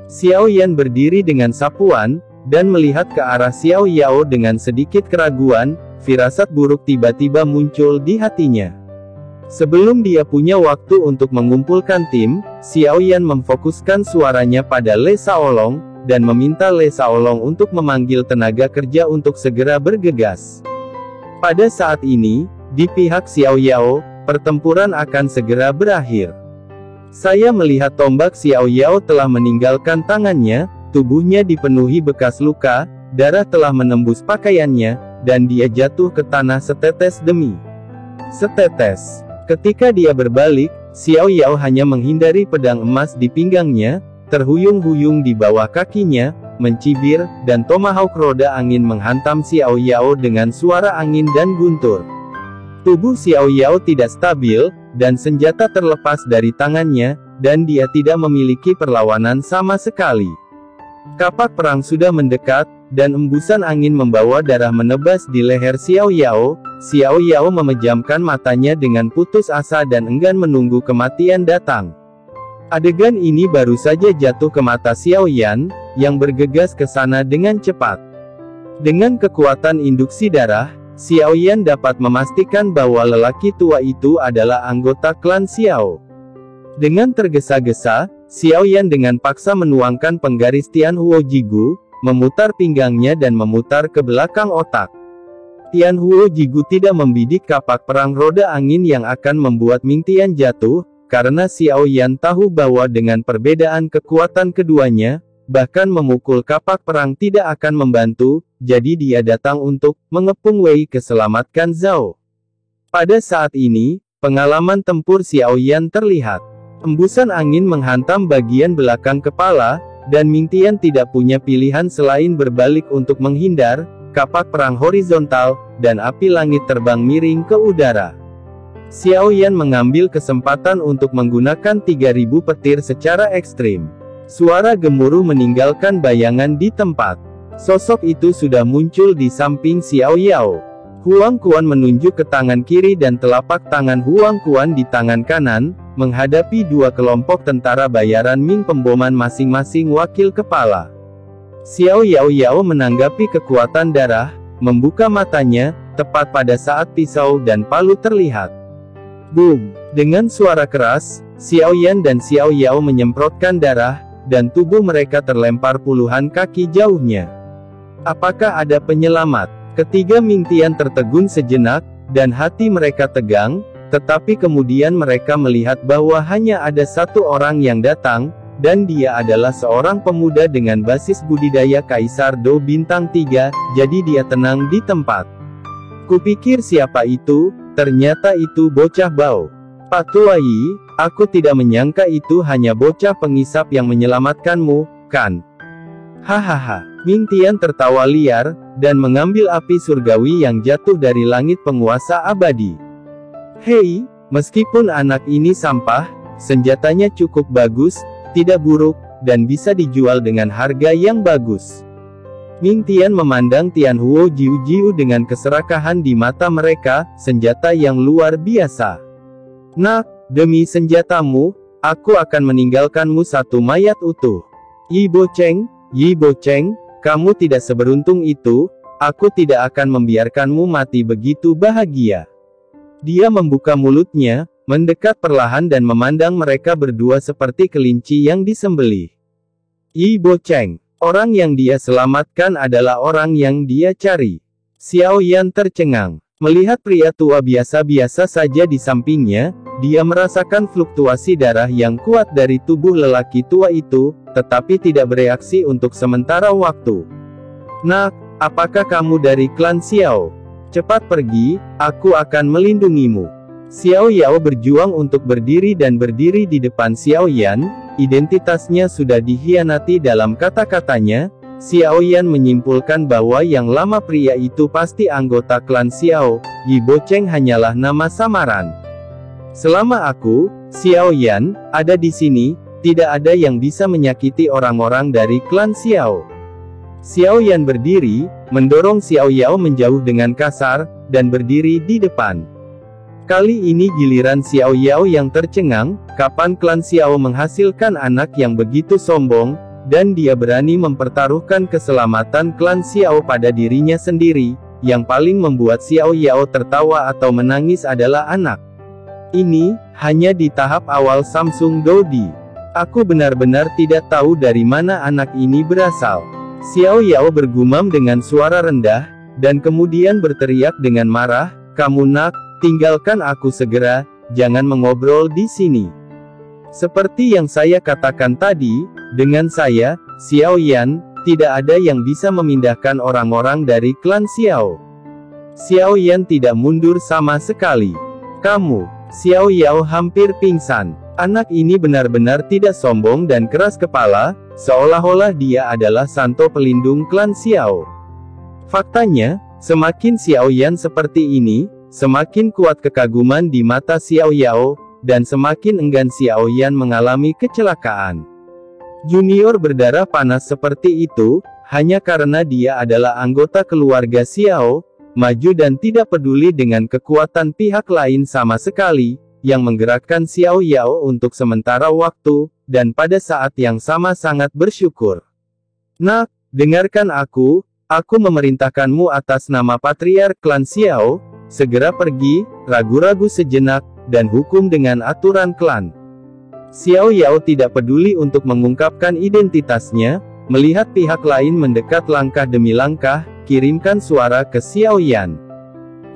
Xiao Yan berdiri dengan sapuan, dan melihat ke arah Xiao Yao dengan sedikit keraguan. Firasat buruk tiba-tiba muncul di hatinya. Sebelum dia punya waktu untuk mengumpulkan tim, Xiao Yan memfokuskan suaranya pada Le Shaolong, dan meminta Le Shaolong untuk memanggil tenaga kerja untuk segera bergegas. Pada saat ini, di pihak Xiao Yao, pertempuran akan segera berakhir. Saya melihat tombak Xiao Yao telah meninggalkan tangannya, tubuhnya dipenuhi bekas luka, darah telah menembus pakaiannya, dan dia jatuh ke tanah setetes demi setetes. Ketika dia berbalik, Xiao Yao hanya menghindari pedang emas di pinggangnya, terhuyung-huyung di bawah kakinya, mencibir, dan tomahawk roda angin menghantam Xiao Yao dengan suara angin dan guntur. Tubuh Xiao Yao tidak stabil, dan senjata terlepas dari tangannya, dan dia tidak memiliki perlawanan sama sekali. Kapak perang sudah mendekat, dan embusan angin membawa darah menebas di leher Xiao Yao. Xiao Yao memejamkan matanya dengan putus asa dan enggan menunggu kematian datang. Adegan ini baru saja jatuh ke mata Xiao Yan, yang bergegas ke sana dengan cepat. Dengan kekuatan induksi darah, Xiao Yan dapat memastikan bahwa lelaki tua itu adalah anggota klan Xiao. Dengan tergesa-gesa, Xiao Yan dengan paksa menuangkan penggaris Tianhuo Jigu, memutar pinggangnya dan memutar ke belakang otak. Tianhuo Jigu tidak membidik kapak perang roda angin yang akan membuat Ming Tian jatuh, karena Xiao Yan tahu bahwa dengan perbedaan kekuatan keduanya, bahkan memukul kapak perang tidak akan membantu, jadi dia datang untuk mengepung Wei keselamatkan Zhao. Pada saat ini, pengalaman tempur Xiao Yan terlihat. Embusan angin menghantam bagian belakang kepala, dan Ming Tian tidak punya pilihan selain berbalik untuk menghindar. Kapak perang horizontal, dan api langit terbang miring ke udara. Xiao Yan mengambil kesempatan untuk menggunakan 3000 petir secara ekstrim. Suara gemuruh meninggalkan bayangan di tempat. Sosok itu sudah muncul di samping Xiao Yao. Huang Quan menunjuk ke tangan kiri dan telapak tangan Huang Quan di tangan kanan, menghadapi dua kelompok tentara bayaran Ming pemboman masing-masing wakil kepala. Xiao Yao menanggapi kekuatan darah, membuka matanya, tepat pada saat pisau dan palu terlihat. Boom! Dengan suara keras, Xiao Yan dan Xiao Yao menyemprotkan darah, dan tubuh mereka terlempar puluhan kaki jauhnya. Apakah ada penyelamat? Ketiga Ming Tian tertegun sejenak, dan hati mereka tegang, tetapi kemudian mereka melihat bahwa hanya ada satu orang yang datang, dan dia adalah seorang pemuda dengan basis budidaya Kaisar Do Bintang 3, jadi dia tenang di tempat. Kupikir siapa itu, ternyata itu bocah Bao. Pak Tuai, aku tidak menyangka itu hanya bocah pengisap yang menyelamatkanmu, kan? Hahaha. Ming Tian tertawa liar, dan mengambil api surgawi yang jatuh dari langit penguasa abadi. Hei, meskipun anak ini sampah, senjatanya cukup bagus, tidak buruk, dan bisa dijual dengan harga yang bagus. Ming Tian memandang Tian Huo Jiu dengan keserakahan di mata mereka, senjata yang luar biasa. Nak, demi senjatamu, aku akan meninggalkanmu satu mayat utuh. Yi Bo Cheng, kamu tidak seberuntung itu, aku tidak akan membiarkanmu mati begitu bahagia. Dia membuka mulutnya, mendekat perlahan dan memandang mereka berdua seperti kelinci yang disembelih. Yi Bo Cheng, orang yang dia selamatkan adalah orang yang dia cari. Xiao Yan tercengang. Melihat pria tua biasa-biasa saja di sampingnya, dia merasakan fluktuasi darah yang kuat dari tubuh lelaki tua itu, tetapi tidak bereaksi untuk sementara waktu. Nak, apakah kamu dari klan Xiao? Cepat pergi, aku akan melindungimu. Xiao Yao berjuang untuk berdiri dan berdiri di depan Xiao Yan, identitasnya sudah dikhianati dalam kata-katanya. Xiao Yan menyimpulkan bahwa yang lama pria itu pasti anggota klan Xiao, Yi Bo Cheng hanyalah nama samaran. Selama aku, Xiao Yan, ada di sini, tidak ada yang bisa menyakiti orang-orang dari klan Xiao. Xiao Yan berdiri, mendorong Xiao Yao menjauh dengan kasar, dan berdiri di depan. Kali ini giliran Xiao Yao yang tercengang, kapan klan Xiao menghasilkan anak yang begitu sombong, dan dia berani mempertaruhkan keselamatan klan Xiao pada dirinya sendiri. Yang paling membuat Xiao Yao tertawa atau menangis adalah anak ini, hanya di tahap awal Samsung Dodi. Aku benar-benar tidak tahu dari mana anak ini berasal. Xiao Yao bergumam dengan suara rendah, dan kemudian berteriak dengan marah, kamu nak, tinggalkan aku segera, jangan mengobrol di sini. Seperti yang saya katakan tadi, dengan saya, Xiao Yan, tidak ada yang bisa memindahkan orang-orang dari klan Xiao. Xiao Yan tidak mundur sama sekali. Kamu, Xiao Yao hampir pingsan. Anak ini benar-benar tidak sombong dan keras kepala, seolah-olah dia adalah santo pelindung klan Xiao. Faktanya, semakin Xiao Yan seperti ini, semakin kuat kekaguman di mata Xiao Yao, dan semakin enggan Xiao Yan mengalami kecelakaan. Junior berdarah panas seperti itu, hanya karena dia adalah anggota keluarga Xiao, maju dan tidak peduli dengan kekuatan pihak lain sama sekali, yang menggerakkan Xiao Yao untuk sementara waktu, dan pada saat yang sama sangat bersyukur. Nak, dengarkan aku memerintahkanmu atas nama Patriark klan Xiao, segera pergi, ragu-ragu sejenak, dan hukum dengan aturan klan. Xiao Yao tidak peduli untuk mengungkapkan identitasnya, melihat pihak lain mendekat langkah demi langkah, kirimkan suara ke Xiao Yan.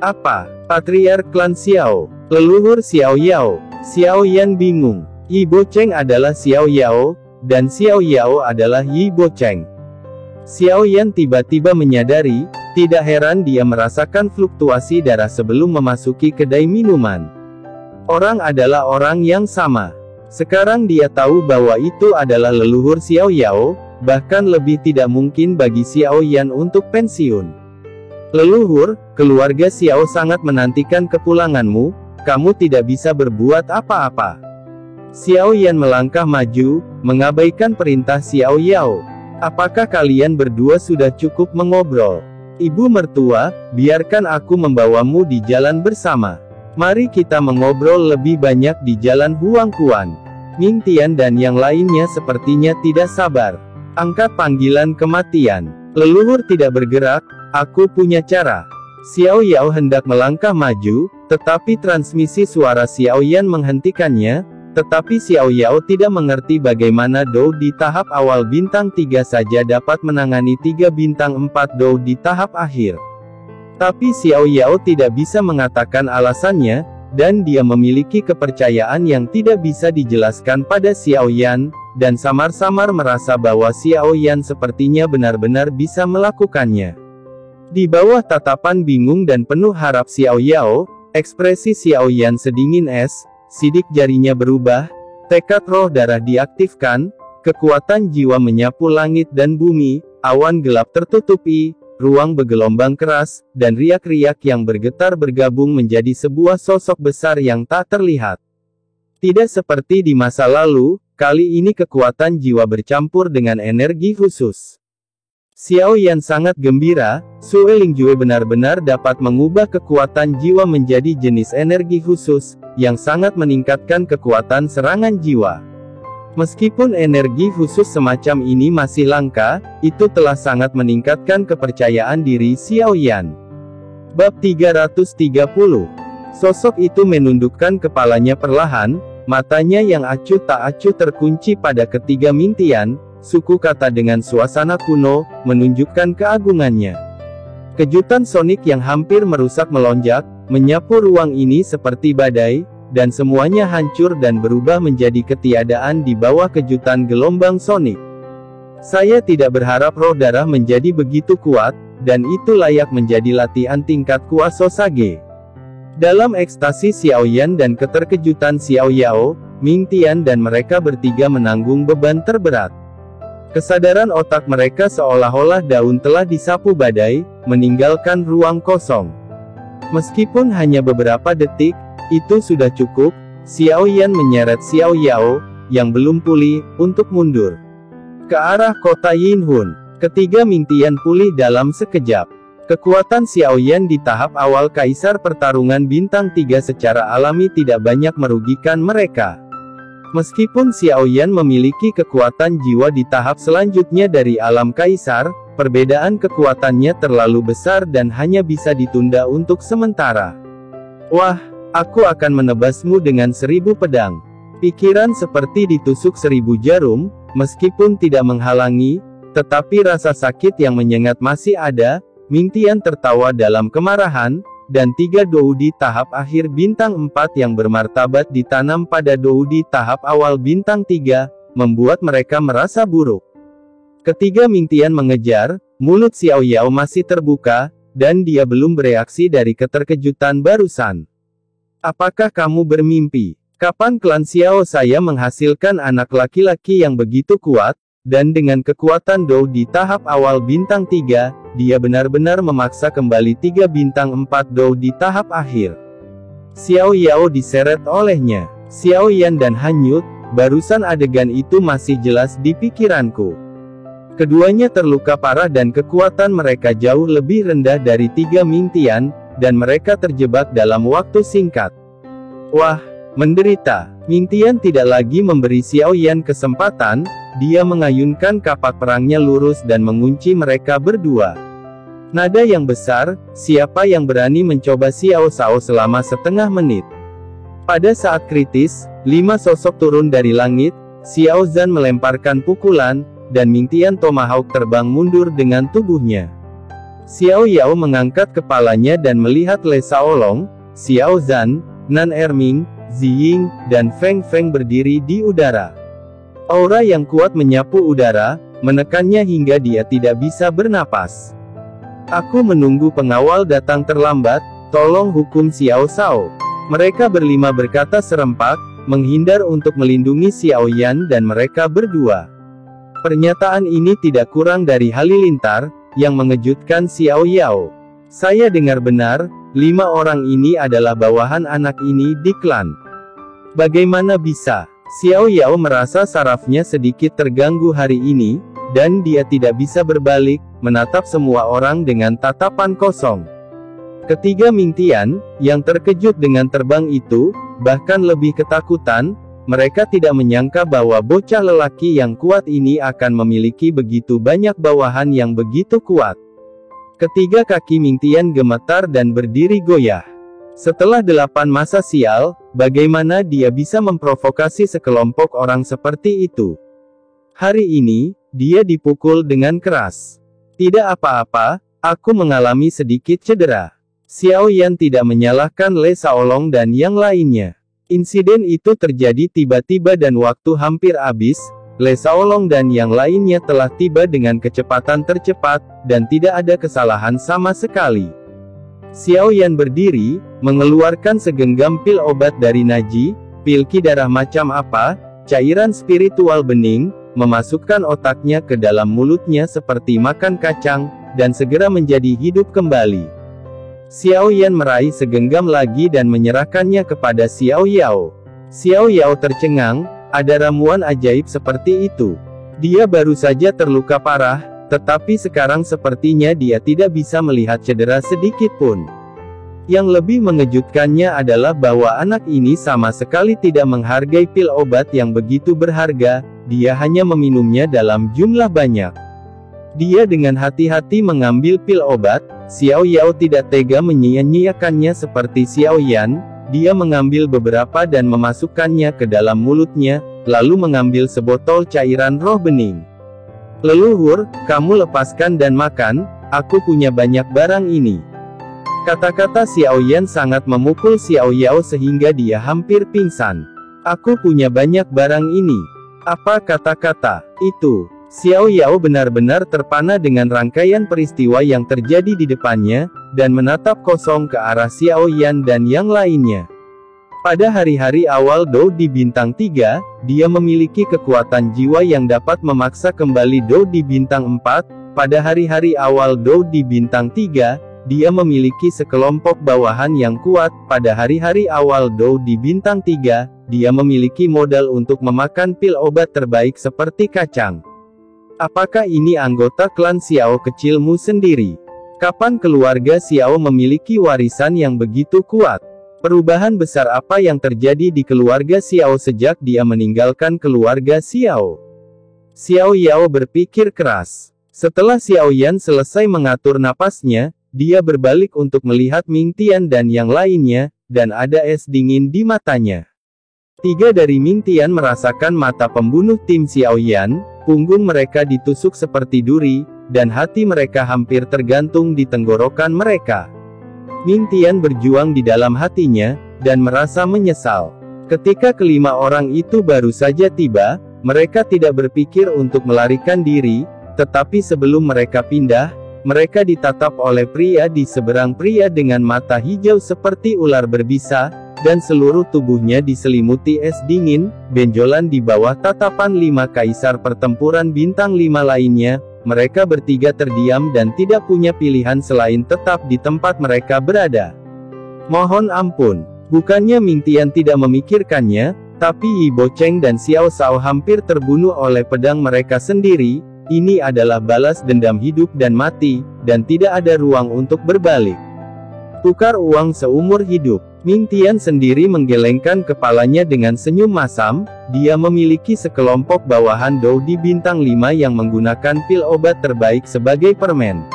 Apa? Patriark klan Xiao? Leluhur Xiao Yao? Xiao Yan bingung. Yi Bo Cheng adalah Xiao Yao, dan Xiao Yao adalah Yi Bo Cheng. Xiao Yan tiba-tiba menyadari, tidak heran dia merasakan fluktuasi darah sebelum memasuki kedai minuman. Orang adalah orang yang sama. Sekarang dia tahu bahwa itu adalah leluhur Xiao Yao, bahkan lebih tidak mungkin bagi Xiao Yan untuk pensiun. Leluhur, keluarga Xiao sangat menantikan kepulanganmu, kamu tidak bisa berbuat apa-apa. Xiao Yan melangkah maju, mengabaikan perintah Xiao Yao. Apakah kalian berdua sudah cukup mengobrol? Ibu mertua, biarkan aku membawamu di jalan bersama. Mari kita mengobrol lebih banyak di Jalan Huang Kuan. Ming Tian dan yang lainnya sepertinya tidak sabar. Angkat panggilan kematian. Leluhur tidak bergerak, aku punya cara. Xiao Yao hendak melangkah maju, tetapi transmisi suara Xiao Yan menghentikannya, tetapi Xiao Yao tidak mengerti bagaimana Dou di tahap awal bintang 3 saja dapat menangani 3 bintang 4 Dou di tahap akhir. Tapi Xiao Yao tidak bisa mengatakan alasannya, dan dia memiliki kepercayaan yang tidak bisa dijelaskan pada Xiao Yan, dan samar-samar merasa bahwa Xiao Yan sepertinya benar-benar bisa melakukannya. Di bawah tatapan bingung dan penuh harap Xiao Yao, ekspresi Xiao Yan sedingin es, sidik jarinya berubah, tekad roh darah diaktifkan, kekuatan jiwa menyapu langit dan bumi, awan gelap tertutupi, ruang bergelombang keras, dan riak-riak yang bergetar bergabung menjadi sebuah sosok besar yang tak terlihat. Tidak seperti di masa lalu, kali ini kekuatan jiwa bercampur dengan energi khusus. Xiao Yan sangat gembira, Sue Lingjue benar-benar dapat mengubah kekuatan jiwa menjadi jenis energi khusus, yang sangat meningkatkan kekuatan serangan jiwa. Meskipun energi khusus semacam ini masih langka, itu telah sangat meningkatkan kepercayaan diri Xiao Yan. Bab 330. Sosok itu menundukkan kepalanya perlahan, matanya yang acuh tak acuh terkunci pada ketiga Ming Tian, suku kata dengan suasana kuno, menunjukkan keagungannya. Kejutan sonik yang hampir merusak melonjak, menyapu ruang ini seperti badai, dan semuanya hancur dan berubah menjadi ketiadaan di bawah kejutan gelombang sonik. Saya tidak berharap roh darah menjadi begitu kuat, dan itu layak menjadi latihan tingkat kuasa Sage. Dalam ekstasi Xiao Yan dan keterkejutan Xiao Yao, Ming Tian dan mereka bertiga menanggung beban terberat. Kesadaran otak mereka seolah-olah daun telah disapu badai, meninggalkan ruang kosong. Meskipun hanya beberapa detik, itu sudah cukup. Xiao Yan menyeret Xiao Yao, yang belum pulih, untuk mundur ke arah kota Yinhun. Ketiga Ming Tian pulih dalam sekejap. Kekuatan Xiao Yan di tahap awal kaisar pertarungan bintang 3 secara alami tidak banyak merugikan mereka. Meskipun Xiao Yan memiliki kekuatan jiwa di tahap selanjutnya dari alam kaisar, perbedaan kekuatannya terlalu besar dan hanya bisa ditunda untuk sementara. Wah, aku akan menebasmu dengan 1000 pedang. Pikiran seperti ditusuk 1000 jarum, meskipun tidak menghalangi, tetapi rasa sakit yang menyengat masih ada. Ming Tian tertawa dalam kemarahan, dan 3 Dou di tahap akhir bintang 4 yang bermartabat ditanam pada Dou di tahap awal bintang 3, membuat mereka merasa buruk. Ketiga Ming Tian mengejar, mulut Xiao Yao masih terbuka, dan dia belum bereaksi dari keterkejutan barusan. Apakah kamu bermimpi? Kapan klan Xiao saya menghasilkan anak laki-laki yang begitu kuat, dan dengan kekuatan Dou di tahap awal bintang 3, dia benar-benar memaksa kembali 3 bintang 4 Dou di tahap akhir. Xiao Yao diseret olehnya. Xiao Yan dan hanyut, barusan adegan itu masih jelas di pikiranku. Keduanya terluka parah dan kekuatan mereka jauh lebih rendah dari 3 Ming Tian, dan mereka terjebak dalam waktu singkat. Wah, menderita. Ming Tian tidak lagi memberi Xiao Yan kesempatan, dia mengayunkan kapak perangnya lurus dan mengunci mereka berdua. Nada yang besar, siapa yang berani mencoba Xiao Shao selama setengah menit. Pada saat kritis, 5 sosok turun dari langit, Xiao Zhan melemparkan pukulan, dan Ming Tian Tomahawk terbang mundur dengan tubuhnya. Xiao Yao mengangkat kepalanya dan melihat Le Shaolong, Xiao Zhan, Nan Erming, Ziying, dan Feng Feng berdiri di udara. Aura yang kuat menyapu udara, menekannya hingga dia tidak bisa bernapas. Aku menunggu pengawal datang terlambat, tolong hukum Xiao Shao. Mereka berlima berkata serempak, menghindar untuk melindungi Xiao Yan dan mereka berdua. Pernyataan ini tidak kurang dari halilintar, yang mengejutkan Xiao Yao. Saya dengar benar, 5 orang ini adalah bawahan anak ini di klan. Bagaimana bisa? Xiao Yao merasa sarafnya sedikit terganggu hari ini, dan dia tidak bisa berbalik, menatap semua orang dengan tatapan kosong. Ketiga Ming Tian, yang terkejut dengan terbang itu, bahkan lebih ketakutan, mereka tidak menyangka bahwa bocah lelaki yang kuat ini akan memiliki begitu banyak bawahan yang begitu kuat. Ketiga kaki Ming Tian gemetar dan berdiri goyah. Setelah 8 masa sial, bagaimana dia bisa memprovokasi sekelompok orang seperti itu? Hari ini, dia dipukul dengan keras. Tidak apa-apa, aku mengalami sedikit cedera. Xiao Yan tidak menyalahkan Le Shaolong dan yang lainnya. Insiden itu terjadi tiba-tiba dan waktu hampir habis, Le Shaolong dan yang lainnya telah tiba dengan kecepatan tercepat, dan tidak ada kesalahan sama sekali. Xiao Yan berdiri, mengeluarkan segenggam pil obat dari Naji, pil ki darah macam apa, cairan spiritual bening, memasukkan otaknya ke dalam mulutnya seperti makan kacang, dan segera menjadi hidup kembali. Xiao Yan meraih segenggam lagi dan menyerahkannya kepada Xiao Yao. Xiao Yao tercengang, ada ramuan ajaib seperti itu. Dia baru saja terluka parah, tetapi sekarang sepertinya dia tidak bisa melihat cedera sedikit pun. Yang lebih mengejutkannya adalah bahwa anak ini sama sekali tidak menghargai pil obat yang begitu berharga, dia hanya meminumnya dalam jumlah banyak. Dia dengan hati-hati mengambil pil obat. Xiao Yao tidak tega menyia-nyiakannya seperti Xiao Yan, dia mengambil beberapa dan memasukkannya ke dalam mulutnya, lalu mengambil sebotol cairan roh bening. Leluhur, kamu lepaskan dan makan, aku punya banyak barang ini. Kata-kata Xiao Yan sangat memukul Xiao Yao sehingga dia hampir pingsan. Aku punya banyak barang ini. Apa kata-kata itu? Xiao Yao benar-benar terpana dengan rangkaian peristiwa yang terjadi di depannya, dan menatap kosong ke arah Xiao Yan dan yang lainnya. Pada hari-hari awal Dou di Bintang 3, dia memiliki kekuatan jiwa yang dapat memaksa kembali Dou di Bintang 4, pada hari-hari awal Dou di Bintang 3, dia memiliki sekelompok bawahan yang kuat, pada hari-hari awal Dou di Bintang 3, dia memiliki modal untuk memakan pil obat terbaik seperti kacang. Apakah ini anggota klan Xiao kecilmu sendiri? Kapan keluarga Xiao memiliki warisan yang begitu kuat? Perubahan besar apa yang terjadi di keluarga Xiao sejak dia meninggalkan keluarga Xiao? Xiao Yao berpikir keras. Setelah Xiao Yan selesai mengatur napasnya, dia berbalik untuk melihat Ming Tian dan yang lainnya, dan ada es dingin di matanya. 3 dari Ming Tian merasakan mata pembunuh tim Xiao Yan. Punggung mereka ditusuk seperti duri, dan hati mereka hampir tergantung di tenggorokan mereka. Ming Tian berjuang di dalam hatinya, dan merasa menyesal. Ketika kelima orang itu baru saja tiba, mereka tidak berpikir untuk melarikan diri, tetapi sebelum mereka pindah, mereka ditatap oleh pria di seberang pria dengan mata hijau seperti ular berbisa, dan seluruh tubuhnya diselimuti es dingin, benjolan di bawah tatapan 5 kaisar pertempuran bintang 5 lainnya. Mereka bertiga terdiam dan tidak punya pilihan selain tetap di tempat mereka berada. Mohon ampun, bukannya Ming Tian tidak memikirkannya, tapi Yi Bo Cheng dan Xiao Shao hampir terbunuh oleh pedang mereka sendiri. Ini adalah balas dendam hidup dan mati, dan tidak ada ruang untuk berbalik. Tukar uang seumur hidup. Ming Tian sendiri menggelengkan kepalanya dengan senyum masam, dia memiliki sekelompok bawahan Dou di Bintang 5 yang menggunakan pil obat terbaik sebagai permen.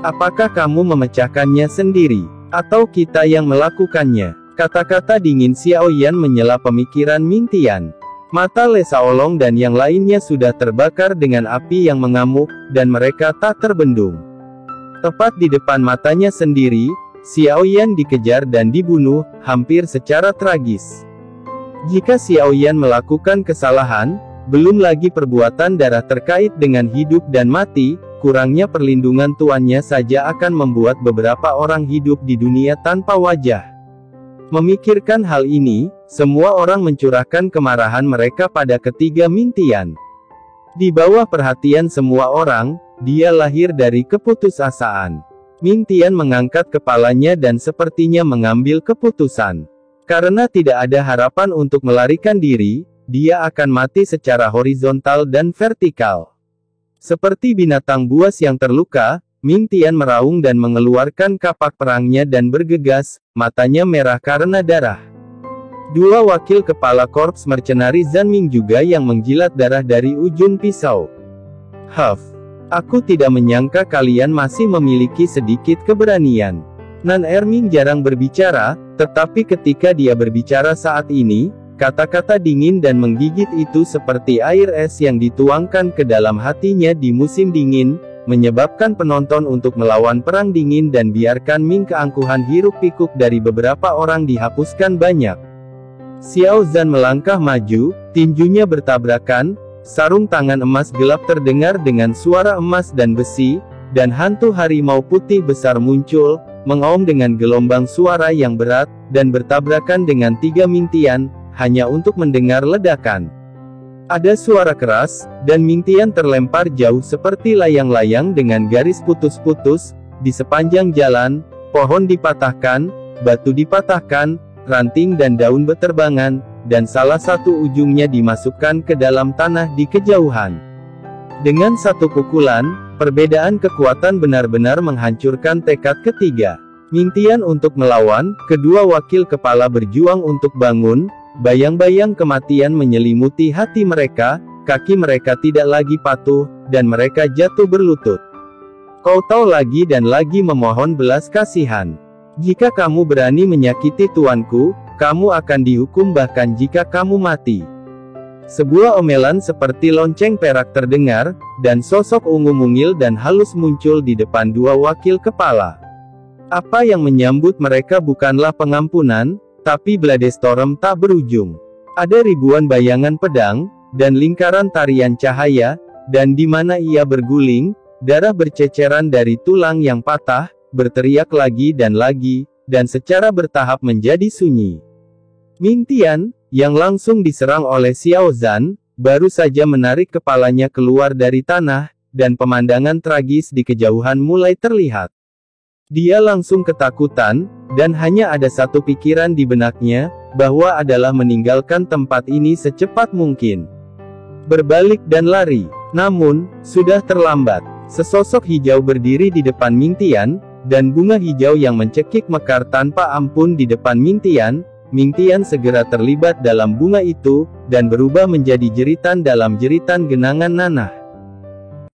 Apakah kamu memecahkannya sendiri? Atau kita yang melakukannya? Kata-kata dingin Xiao Yan menyela pemikiran Ming Tian. Mata Le Shaolong dan yang lainnya sudah terbakar dengan api yang mengamuk, dan mereka tak terbendung. Tepat di depan matanya sendiri, Xiao Yan dikejar dan dibunuh, hampir secara tragis. Jika Xiao Yan melakukan kesalahan, belum lagi perbuatan darah terkait dengan hidup dan mati, kurangnya perlindungan tuannya saja akan membuat beberapa orang hidup di dunia tanpa wajah. Memikirkan hal ini, semua orang mencurahkan kemarahan mereka pada ketiga Ming Tian. Di bawah perhatian semua orang, dia lahir dari keputusasaan. Ming Tian mengangkat kepalanya dan sepertinya mengambil keputusan. Karena tidak ada harapan untuk melarikan diri, dia akan mati secara horizontal dan vertikal. Seperti binatang buas yang terluka, Ming Tian meraung dan mengeluarkan kapak perangnya dan bergegas, matanya merah karena darah. Dua wakil kepala korps mercenari Zhan Ming juga yang menjilat darah dari ujung pisau. Aku tidak menyangka kalian masih memiliki sedikit keberanian. Nan Erming jarang berbicara, tetapi ketika dia berbicara saat ini, kata-kata dingin dan menggigit itu seperti air es yang dituangkan ke dalam hatinya di musim dingin, menyebabkan penonton untuk melawan perang dingin dan biarkan Ming keangkuhan hiruk-pikuk dari beberapa orang dihapuskan banyak. Xiao Zhan melangkah maju, tinjunya bertabrakan, sarung tangan emas gelap terdengar dengan suara emas dan besi, dan hantu harimau putih besar muncul, mengaum dengan gelombang suara yang berat, dan bertabrakan dengan tiga Ming Tian, hanya untuk mendengar ledakan. Ada suara keras, dan Ming Tian terlempar jauh seperti layang-layang dengan garis putus-putus, di sepanjang jalan, pohon dipatahkan, batu dipatahkan, ranting dan daun beterbangan, dan salah satu ujungnya dimasukkan ke dalam tanah di kejauhan. Dengan satu pukulan, perbedaan kekuatan benar-benar menghancurkan tekad ketiga Ming Tian untuk melawan. Kedua wakil kepala berjuang untuk bangun. Bayang-bayang kematian menyelimuti hati mereka, kaki mereka tidak lagi patuh, dan mereka jatuh berlutut. Kau tahu lagi dan lagi memohon belas kasihan. Jika kamu berani menyakiti tuanku, kamu akan dihukum bahkan jika kamu mati. Sebuah omelan seperti lonceng perak terdengar, dan sosok ungu mungil dan halus muncul di depan dua wakil kepala. Apa yang menyambut mereka bukanlah pengampunan, tapi Bladestorm tak berujung. Ada ribuan bayangan pedang, dan lingkaran tarian cahaya, dan di mana ia berguling, darah berceceran dari tulang yang patah, berteriak lagi, dan secara bertahap menjadi sunyi. Ming Tian, yang langsung diserang oleh Xiao Zhan, baru saja menarik kepalanya keluar dari tanah, dan pemandangan tragis di kejauhan mulai terlihat. Dia langsung ketakutan, dan hanya ada satu pikiran di benaknya, bahwa adalah meninggalkan tempat ini secepat mungkin. Berbalik dan lari. Namun, sudah terlambat. Sesosok hijau berdiri di depan Ming Tian, dan bunga hijau yang mencekik mekar tanpa ampun di depan Ming Tian. Ming Tian segera terlibat dalam bunga itu, dan berubah menjadi jeritan dalam jeritan genangan nanah.